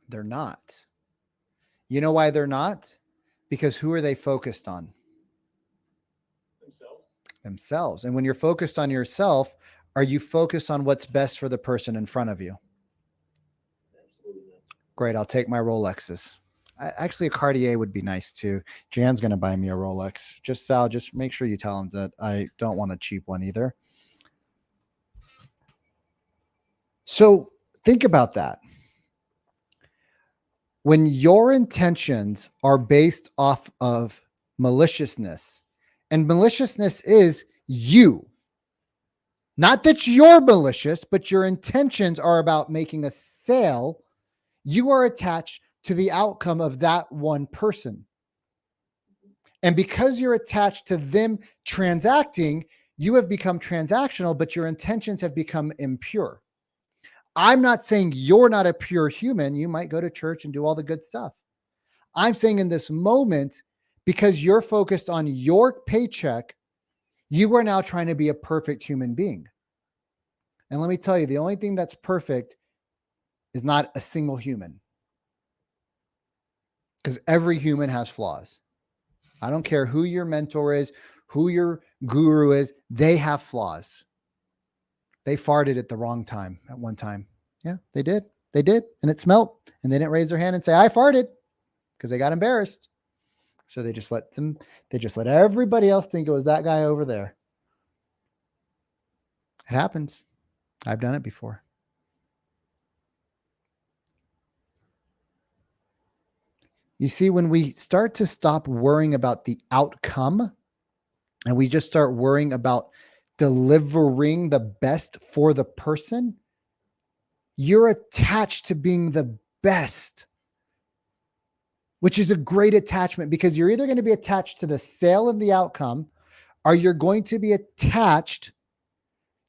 They're not. You know why they're not? Because who are they focused on? Themselves. And when you're focused on yourself, are you focused on what's best for the person in front of you? Absolutely not. Great. I'll take my Rolexes. Actually, a Cartier would be nice too. Jan's going to buy me a Rolex. Just Sal, just make sure you tell him that I don't want a cheap one either. So think about that. When your intentions are based off of maliciousness, and maliciousness is you, not that you're malicious, but your intentions are about making a sale, you are attached to the outcome of that one person. And because you're attached to them transacting, you have become transactional, but your intentions have become impure. I'm not saying you're not a pure human. You might go to church and do all the good stuff. I'm saying in this moment, because you're focused on your paycheck, you are now trying to be a perfect human being. And let me tell you, the only thing that's perfect is not a single human. Because every human has flaws. I don't care who your mentor is, who your guru is, they have flaws. They farted at the wrong time at one time. Yeah, they did. They did. And it smelt. And they didn't raise their hand and say, I farted, because they got embarrassed. So they just let everybody else think it was that guy over there. It happens. I've done it before. You see, when we start to stop worrying about the outcome and we just start worrying about delivering the best for the person, you're attached to being the best, which is a great attachment, because you're either going to be attached to the sale of the outcome, or you're going to be attached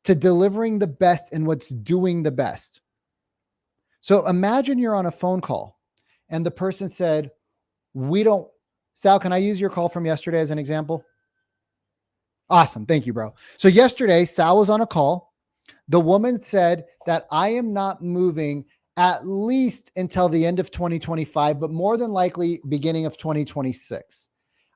to delivering the best and what's doing the best. So imagine you're on a phone call and the person said, Sal, can I use your call from yesterday as an example? Awesome. Thank you, bro. So yesterday, Sal was on a call. The woman said that I am not moving at least until the end of 2025, but more than likely beginning of 2026.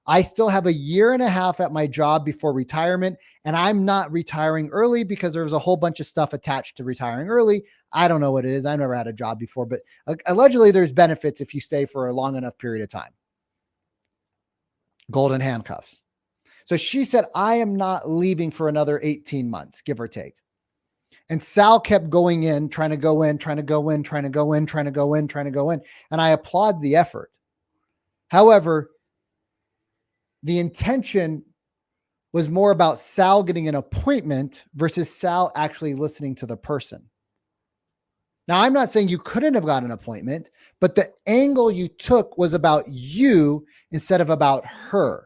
I still have a year and a half at my job before retirement, and I'm not retiring early because there's a whole bunch of stuff attached to retiring early. I don't know what it is. I've never had a job before, but allegedly there's benefits if you stay for a long enough period of time. Golden handcuffs. So she said, I am not leaving for another 18 months, give or take. And Sal kept going in, trying to go in, trying to go in, trying to go in, trying to go in, trying to go in. And I applaud the effort. However, the intention was more about Sal getting an appointment versus Sal actually listening to the person. Now, I'm not saying you couldn't have got an appointment, but the angle you took was about you instead of about her.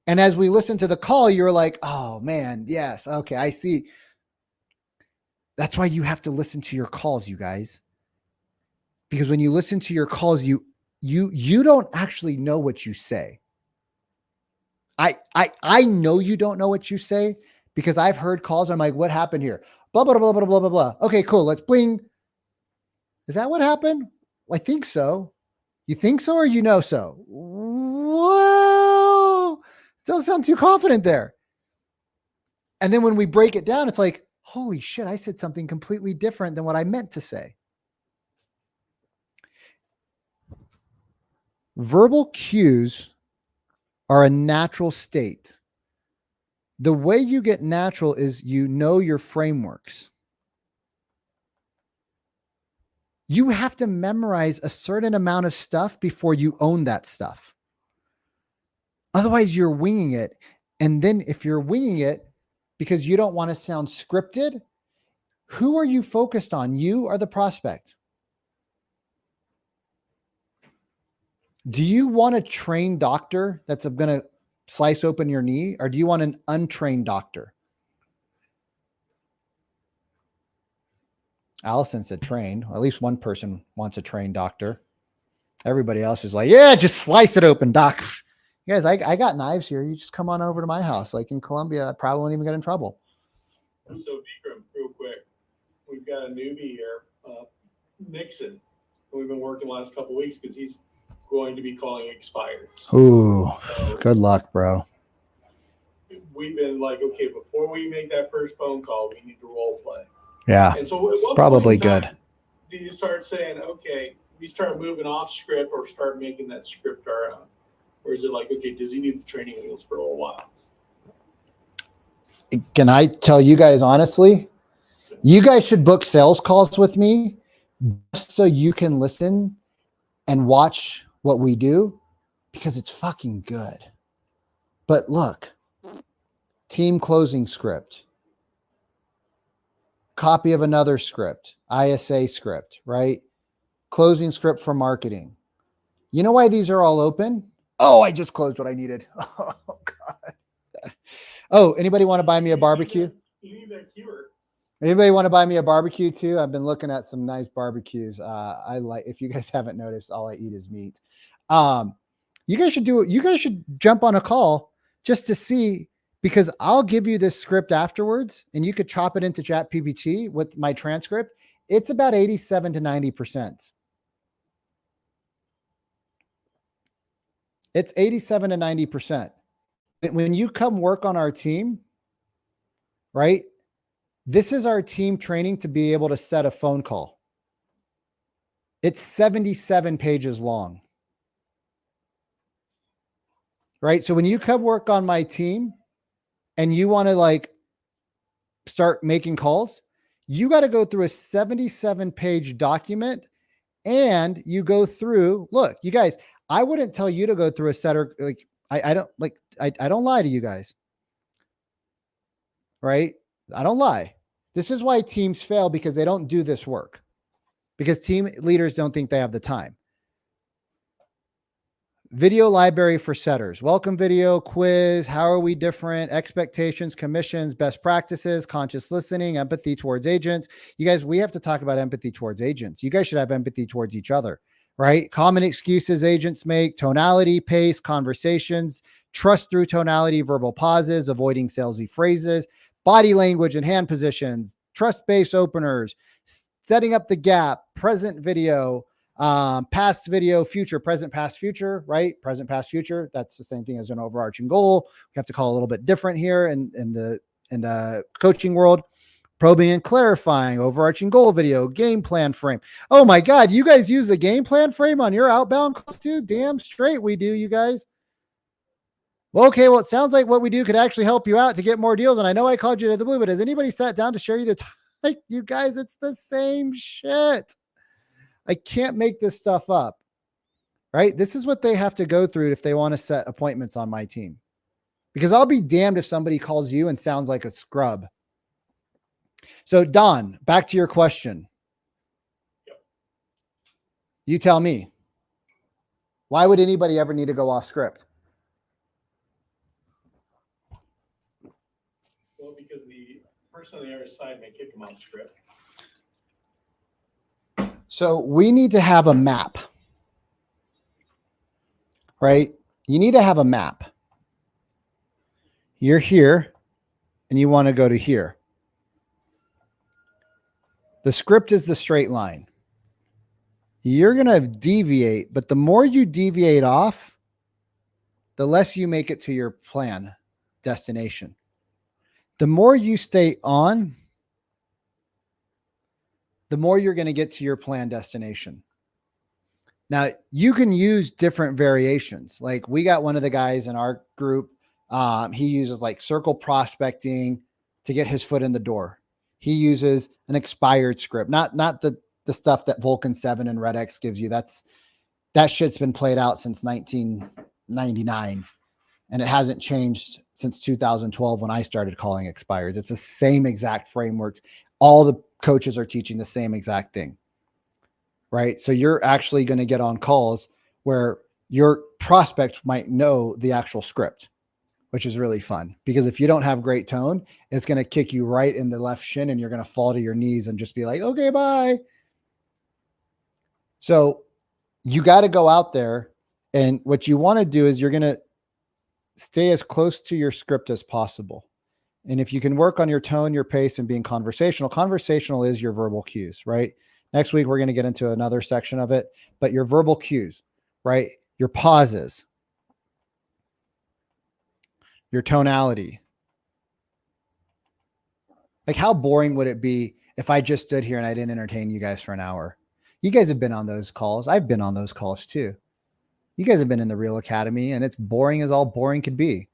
And as we listened to the call, you were like, oh man, yes. Okay. I see. That's why you have to listen to your calls, you guys. Because when you listen to your calls, you don't actually know what you say. I know you don't know what you say because I've heard calls. I'm like, what happened here? Blah, blah, blah, blah, blah, blah, blah. Okay, cool. Let's bling. Is that what happened? I think so. You think so or you know so? Whoa. Don't sound too confident there. And then when we break it down, it's like, holy shit, I said something completely different than what I meant to say. Verbal cues are a natural state. The way you get natural is you know your frameworks. You have to memorize a certain amount of stuff before you own that stuff. Otherwise, you're winging it. And then if you're winging it because you don't want to sound scripted, who are you focused on? You or the prospect? Do you want a trained doctor that's going to slice open your knee, or do you want an untrained doctor? Allison said trained. At least one person wants a trained doctor. Everybody else is like, yeah, just slice it open, doc. You guys, I got knives here. You just come on over to my house. Like in Colombia, I probably won't even get in trouble. So Vikram, real quick, we've got a newbie here, Nixon. We've been working the last couple of weeks because he's going to be calling expires. Ooh, good luck, bro. We've been like, okay, before we make that first phone call, we need to role play. Yeah, and so it's probably good. Do you start saying, okay, we start moving off script or start making that script our own? Or is it like, okay, does he need the training wheels for a little while? Can I tell you guys honestly? You guys should book sales calls with me just so you can listen and watch what we do because it's fucking good. But look, team closing script, copy of another script, ISA script, right? Closing script for marketing. You know why these are all open? Oh, I just closed what I needed. Oh, God. Oh, anybody want to buy me a barbecue? You need that cure. Anybody want to buy me a barbecue too? I've been looking at some nice barbecues. I like, if you guys haven't noticed, all I eat is meat. You guys should jump on a call just to see, because I'll give you this script afterwards and you could chop it into ChatGPT with my transcript. It's about 87 to 90%. It's 87 to 90%. When you come work on our team, right? This is our team training to be able to set a phone call. It's 77 pages long. Right? So when you come work on my team and you want to like start making calls, you got to go through a 77-page document and you go through, look, you guys, I wouldn't tell you to go through a setter. Like I don't lie to you guys. Right? I don't lie. This is why teams fail, because they don't do this work, because team leaders don't think they have the time. Video library for setters. Welcome video, quiz. How are we different? Expectations, commissions, best practices, conscious listening, empathy towards agents. You guys, we have to talk about empathy towards agents. You guys should have empathy towards each other, right? Common excuses agents make, tonality, pace, conversations, trust through tonality, verbal pauses, avoiding salesy phrases, body language and hand positions, trust base openers, setting up the gap, present video, past video, future, present, past, future, right? Present, past, future. That's the same thing as an overarching goal. We have to call it a little bit different here in the coaching world. Probing and clarifying, overarching goal video, game plan frame. Oh my God, you guys use the game plan frame on your outbound calls too? Damn straight we do, you guys. Well, okay, well, it sounds like what we do could actually help you out to get more deals. And I know I called you to the blue, but has anybody sat down to share you the time? Like, you guys, it's the same shit. I can't make this stuff up, right? This is what they have to go through if they want to set appointments on my team. Because I'll be damned if somebody calls you and sounds like a scrub. So Don, back to your question. Yep. You tell me, why would anybody ever need to go off script? Well, because the person on the other side may kick them off script. So we need to have a map, right? You need to have a map. You're here and you want to go to here. The script is the straight line. You're going to deviate, but the more you deviate off, the less you make it to your plan destination. The more you stay on, the more you're going to get to your plan destination. Now, you can use different variations. Like we got one of the guys in our group, he uses like circle prospecting to get his foot in the door. He uses an expired script, not the stuff that Vulcan 7 and Red X gives you. That shit's been played out since 1999, and it hasn't changed since 2012 when I started calling expireds. It's the same exact framework. All the coaches are teaching the same exact thing, right? So you're actually going to get on calls where your prospect might know the actual script, which is really fun, because if you don't have great tone, it's going to kick you right in the left shin and you're going to fall to your knees and just be like, okay, bye. So you got to go out there, and what you want to do is you're going to stay as close to your script as possible. And if you can work on your tone, your pace, and being conversational is your verbal cues, right? Next week, we're going to get into another section of it, but your verbal cues, right? Your pauses, your tonality. Like, how boring would it be if I just stood here and I didn't entertain you guys for an hour? You guys have been on those calls. I've been on those calls too. You guys have been in the Real Academy, and it's boring as all boring could be.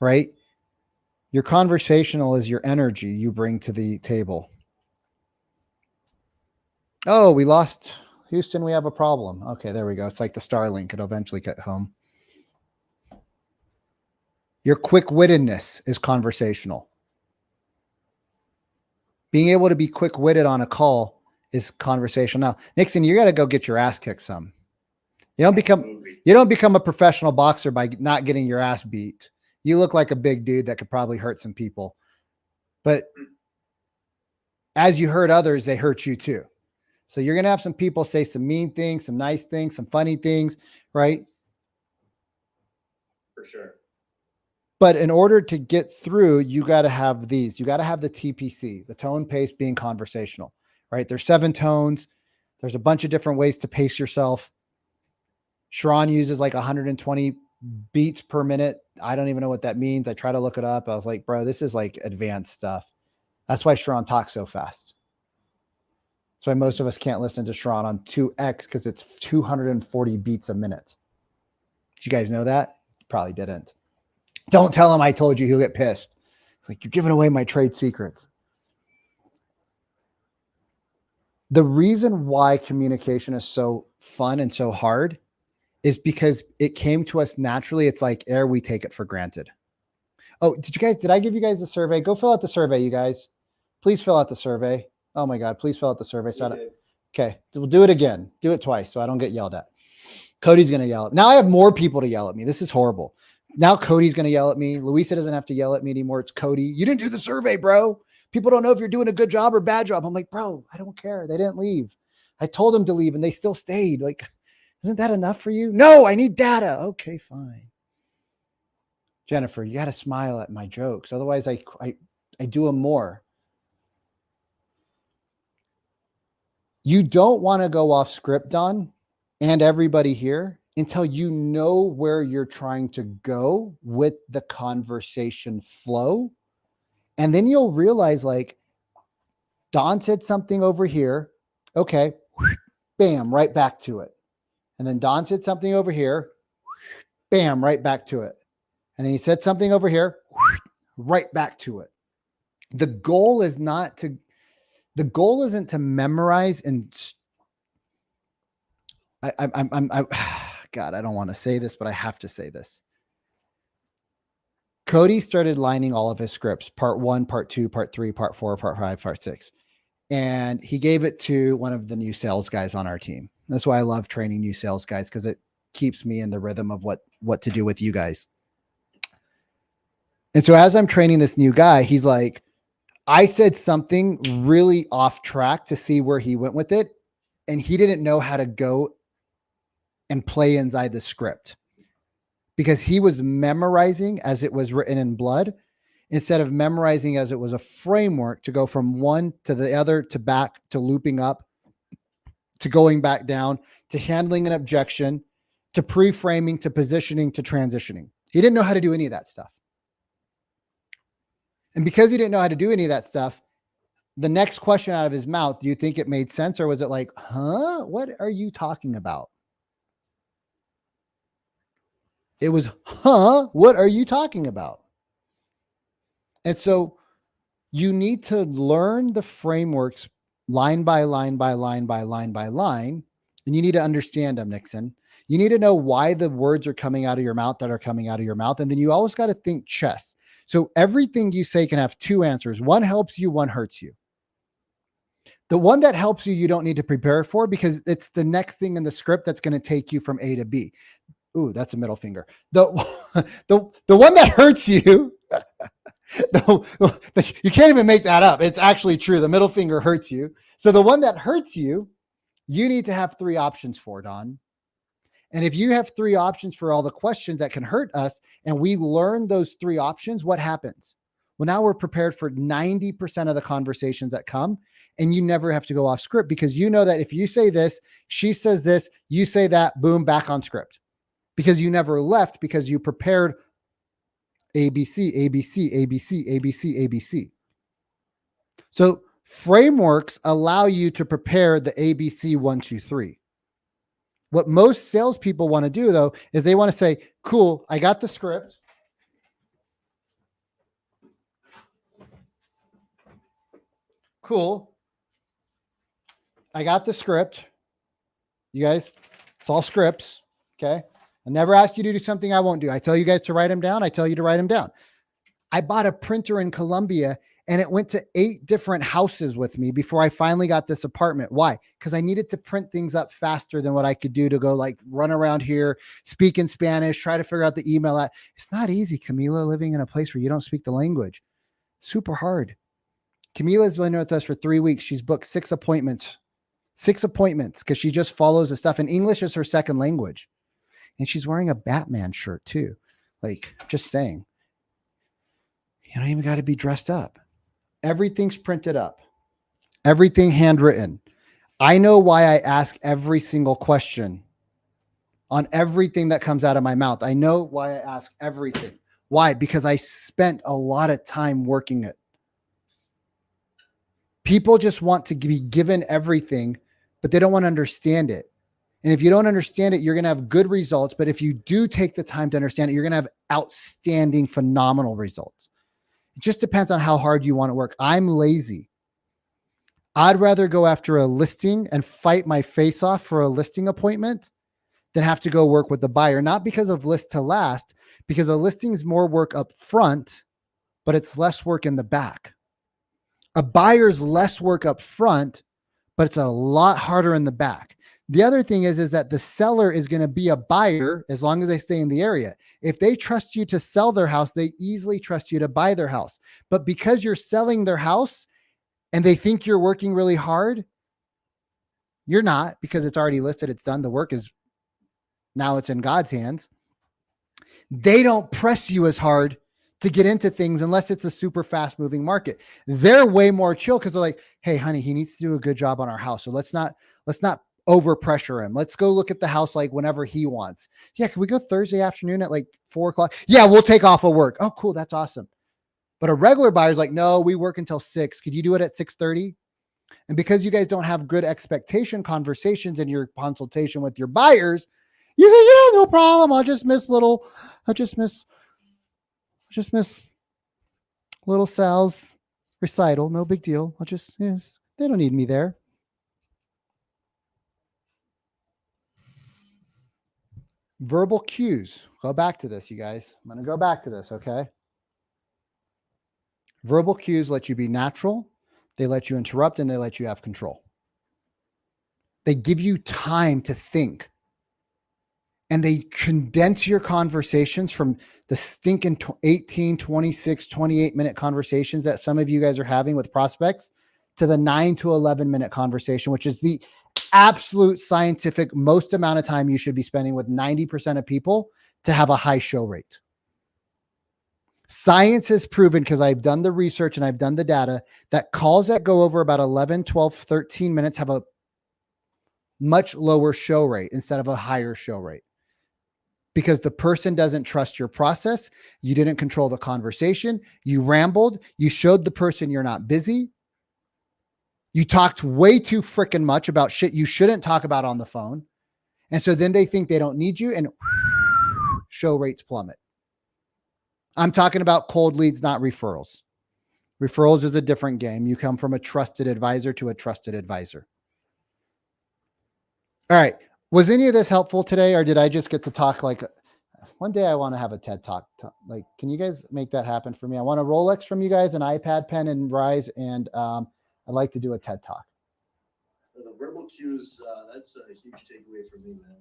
Right? Your conversational is your energy you bring to the table. Oh, we lost Houston. We have a problem. Okay, there we go. It's like the Starlink. It'll eventually get home. Your quick-wittedness is conversational. Being able to be quick-witted on a call is conversational. Now, Nixon, you got to go get your ass kicked some. You don't become a professional boxer by not getting your ass beat. You look like a big dude that could probably hurt some people. But as you hurt others, they hurt you too. So you're going to have some people say some mean things, some nice things, some funny things, right? For sure. But in order to get through, you got to have these. You got to have the TPC, the tone, pace, being conversational, right? There's 7 tones. There's a bunch of different ways to pace yourself. Sharon uses like 120 beats per minute. I don't even know what that means. I try to look it up. I was like, bro, this is like advanced stuff. That's why Sharon talks so fast. That's why most of us can't listen to Sharon on 2X, because it's 240 beats a minute. Did you guys know that? Probably didn't. Don't tell him I told you, he'll get pissed. It's like, you're giving away my trade secrets. The reason why communication is so fun and so hard is because it came to us naturally. It's like air, we take it for granted. Oh, did I give you guys the survey? Go fill out the survey, you guys. Please fill out the survey. Oh my God, please fill out the survey. Okay, we'll do it again. Do it twice so I don't get yelled at. Cody's going to yell at me. Now I have more people to yell at me. This is horrible. Now Cody's going to yell at me. Louisa doesn't have to yell at me anymore. It's Cody. You didn't do the survey, bro. People don't know if you're doing a good job or bad job. I'm like, bro, I don't care. They didn't leave. I told them to leave and they still stayed. Like, isn't that enough for you? No, I need data. Okay, fine. Jennifer, you got to smile at my jokes. Otherwise I do them more. You don't want to go off script, Don, and everybody here, until you know where you're trying to go with the conversation flow. And then you'll realize, like, Don said something over here. Okay, bam, right back to it. And then Don said something over here. Bam, right back to it. And then he said something over here. Right back to it. The goal isn't to memorize and God, I don't want to say this, but I have to say this. Cody started lining all of his scripts, part 1, part 2, part 3, part 4, part 5, part 6. And he gave it to one of the new sales guys on our team. That's why I love training new sales guys, because it keeps me in the rhythm of what to do with you guys. And so as I'm training this new guy, he's like, I said something really off track to see where he went with it. And he didn't know how to go and play inside the script, because he was memorizing as it was written in blood, instead of memorizing as it was a framework to go from one to the other, to back, to looping up, to going back down, to handling an objection, to pre-framing, to positioning, to transitioning. He didn't know how to do any of that stuff. And because he didn't know how to do any of that stuff, the next question out of his mouth, do you think it made sense? Or was it like, huh? What are you talking about? It was, huh? What are you talking about? And so you need to learn the frameworks line by line by line by line by line. And you need to understand them, Nixon. You need to know why the words are coming out of your mouth that are coming out of your mouth. And then you always got to think chess. So everything you say can have two answers. One helps you, one hurts you. The one that helps you, you don't need to prepare for, because it's the next thing in the script that's going to take you from A to B. Ooh, that's a middle finger. The one that hurts you, you can't even make that up. It's actually true. The middle finger hurts you. So the one that hurts you, you need to have 3 options for, Don. And if you have 3 options for all the questions that can hurt us, and we learn those 3 options, what happens? Well, now we're prepared for 90% of the conversations that come, and you never have to go off script, because you know that if you say this, she says this, you say that, boom, back on script, because you never left, because you prepared ABC, ABC, ABC, ABC, ABC. So frameworks allow you to prepare the ABC 1, 2, 3. What most salespeople want to do, though, is they want to say, cool, I got the script. Cool. I got the script. You guys, it's all scripts. Okay. I never ask you to do something I won't do. I tell you guys to write them down. I tell you to write them down. I bought a printer in Colombia, and it went to 8 different houses with me before I finally got this apartment. Why? Because I needed to print things up faster than what I could do to go like run around here, speak in Spanish, try to figure out the email. It's not easy, Camila, living in a place where you don't speak the language. Super hard. Camila's been with us for 3 weeks. She's booked 6 appointments because she just follows the stuff. And English is her second language. And she's wearing a Batman shirt too. Like, just saying. You don't even got to be dressed up. Everything's printed up. Everything handwritten. I know why I ask every single question on everything that comes out of my mouth. I know why I ask everything. Why? Because I spent a lot of time working it. People just want to be given everything, but they don't want to understand it. And if you don't understand it, you're going to have good results. But if you do take the time to understand it, you're going to have outstanding, phenomenal results. It just depends on how hard you want to work. I'm lazy. I'd rather go after a listing and fight my face off for a listing appointment than have to go work with the buyer. Not because of list to last, because a listing is more work up front, but it's less work in the back. A buyer's less work up front, but it's a lot harder in the back. The other thing is that the seller is going to be a buyer as long as they stay in the area. If they trust you to sell their house, they easily trust you to buy their house. But because you're selling their house and they think you're working really hard, you're not, because it's already listed. It's done. The work is now, it's in God's hands. they don't press you as hard to get into things unless it's a super fast moving market. They're way more chill because they're like, hey, honey, he needs to do a good job on our house. So let's not over pressure him. Let's go look at the house like whenever he wants. Yeah, can we go Thursday afternoon at like 4:00? Yeah, we'll take off of work. Oh, cool. That's awesome. But a regular buyer's like, no, we work until 6. Could you do it at 6:30? And because you guys don't have good expectation conversations in your consultation with your buyers, you say, yeah, no problem. I'll just miss little Sal's recital. No big deal. Yes, they don't need me there. Verbal cues. Go back to this, you guys. I'm going to go back to this, okay? Verbal cues let you be natural. They let you interrupt and they let you have control. They give you time to think. And they condense your conversations from the stinking 18, 26, 28-minute conversations that some of you guys are having with prospects to the 9 to 11-minute conversation, which is the absolute scientific most amount of time you should be spending with 90% of people to have a high show rate. Science has proven, because I've done the research and I've done the data, that calls that go over about 11, 12, 13 minutes have a much lower show rate instead of a higher show rate. Because the person doesn't trust your process. You didn't control the conversation. You rambled. You showed the person you're not busy. You talked way too freaking much about shit you shouldn't talk about on the phone. And so then they think they don't need you and show rates plummet. I'm talking about cold leads, not referrals. Referrals is a different game. You come from a trusted advisor to a trusted advisor. All right. Was any of this helpful today, or did I just get to talk like one day I want to have a TED talk? Like, can you guys make that happen for me? I want a Rolex from you guys, an iPad, pen, and Rise, and I'd like to do a TED talk. The verbal cues, that's a huge takeaway for me, man.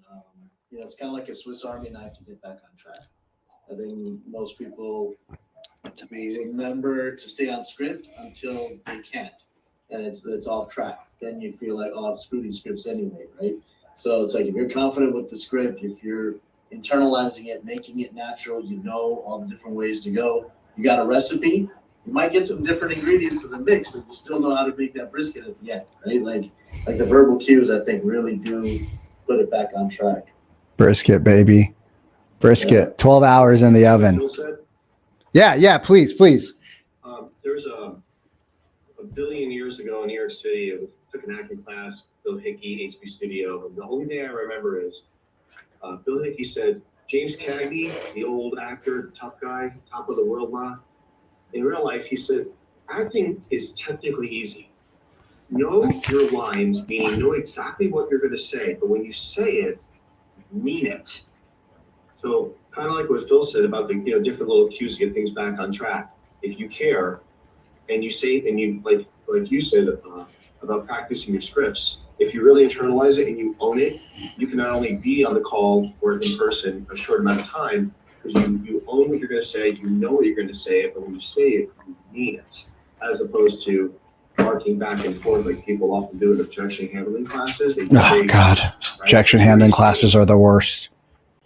It's kind of like a Swiss Army knife to get back on track. I think most people remember to stay on script until they can't, and it's off track. Then you feel like, oh, screw these scripts anyway, right? So it's like if you're confident with the script, if you're internalizing it, making it natural, you know all the different ways to go. You got a recipe. You might get some different ingredients in the mix, but you still know how to make that brisket at the end, right? Like the verbal cues, I think, really do put it back on track. Brisket, baby. Brisket. Yeah. 12 hours in the oven. Yeah, please. There's a billion years ago in New York City, I took an acting class, Bill Hickey, HB Studio. And the only thing I remember is Bill Hickey said, James Cagney, the old actor, tough guy, top of the world now. In real life, he said, acting is technically easy. Know your lines, meaning know exactly what you're going to say, but when you say it, mean it. So kind of like what Phil said about the different little cues to get things back on track. If you care, and you say, and you like you said about practicing your scripts, if you really internalize it and you own it, you can not only be on the call or in person a short amount of time, because you own what you're going to say, you know what you're going to say, but when you say it, you mean it, as opposed to barking back and forth like people often do in objection handling classes. God, right? Objection handling classes are the worst.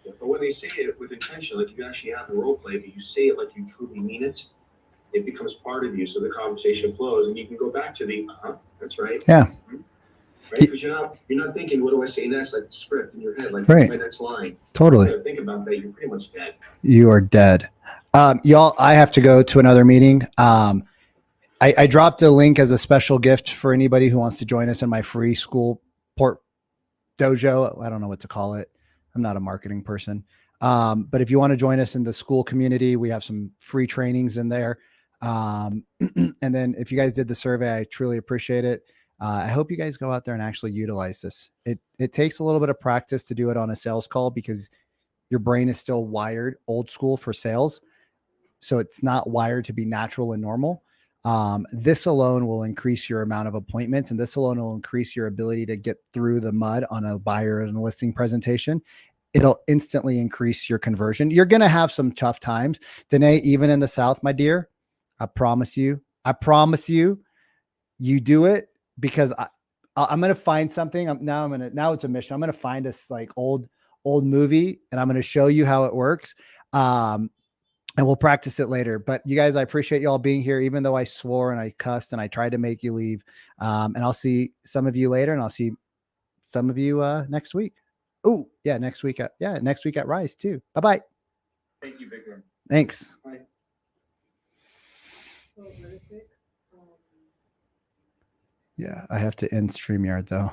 But when they say it with intention, like you actually have a role play, but you say it like you truly mean it, it becomes part of you, so the conversation flows, and you can go back to the that's right. Yeah. Right, because you're not thinking, what do I say next? Like the script in your head, like right. My next line. Totally. You think about that, you're pretty much dead. You are dead. Y'all, I have to go to another meeting. I dropped a link as a special gift for anybody who wants to join us in my free school port dojo. I don't know what to call it. I'm not a marketing person. But if you want to join us in the school community, we have some free trainings in there. And then if you guys did the survey, I truly appreciate it. I hope you guys go out there and actually utilize this. It takes a little bit of practice to do it on a sales call because your brain is still wired old school for sales. So it's not wired to be natural and normal. This alone will increase your amount of appointments, and this alone will increase your ability to get through the mud on a buyer and a listing presentation. It'll instantly increase your conversion. You're going to have some tough times. Danae, even in the South, my dear, I promise you, you do it because I'm going to find something. Now it's a mission. I'm going to find this like old movie and I'm going to show you how it works. And we'll practice it later. But you guys, I appreciate you all being here, even though I swore and I cussed and I tried to make you leave. And I'll see some of you later, and I'll see some of you next week. Oh, yeah, next week at Rise too. Bye-bye. Thank you, Vikram. Thanks. Yeah, I have to end StreamYard though.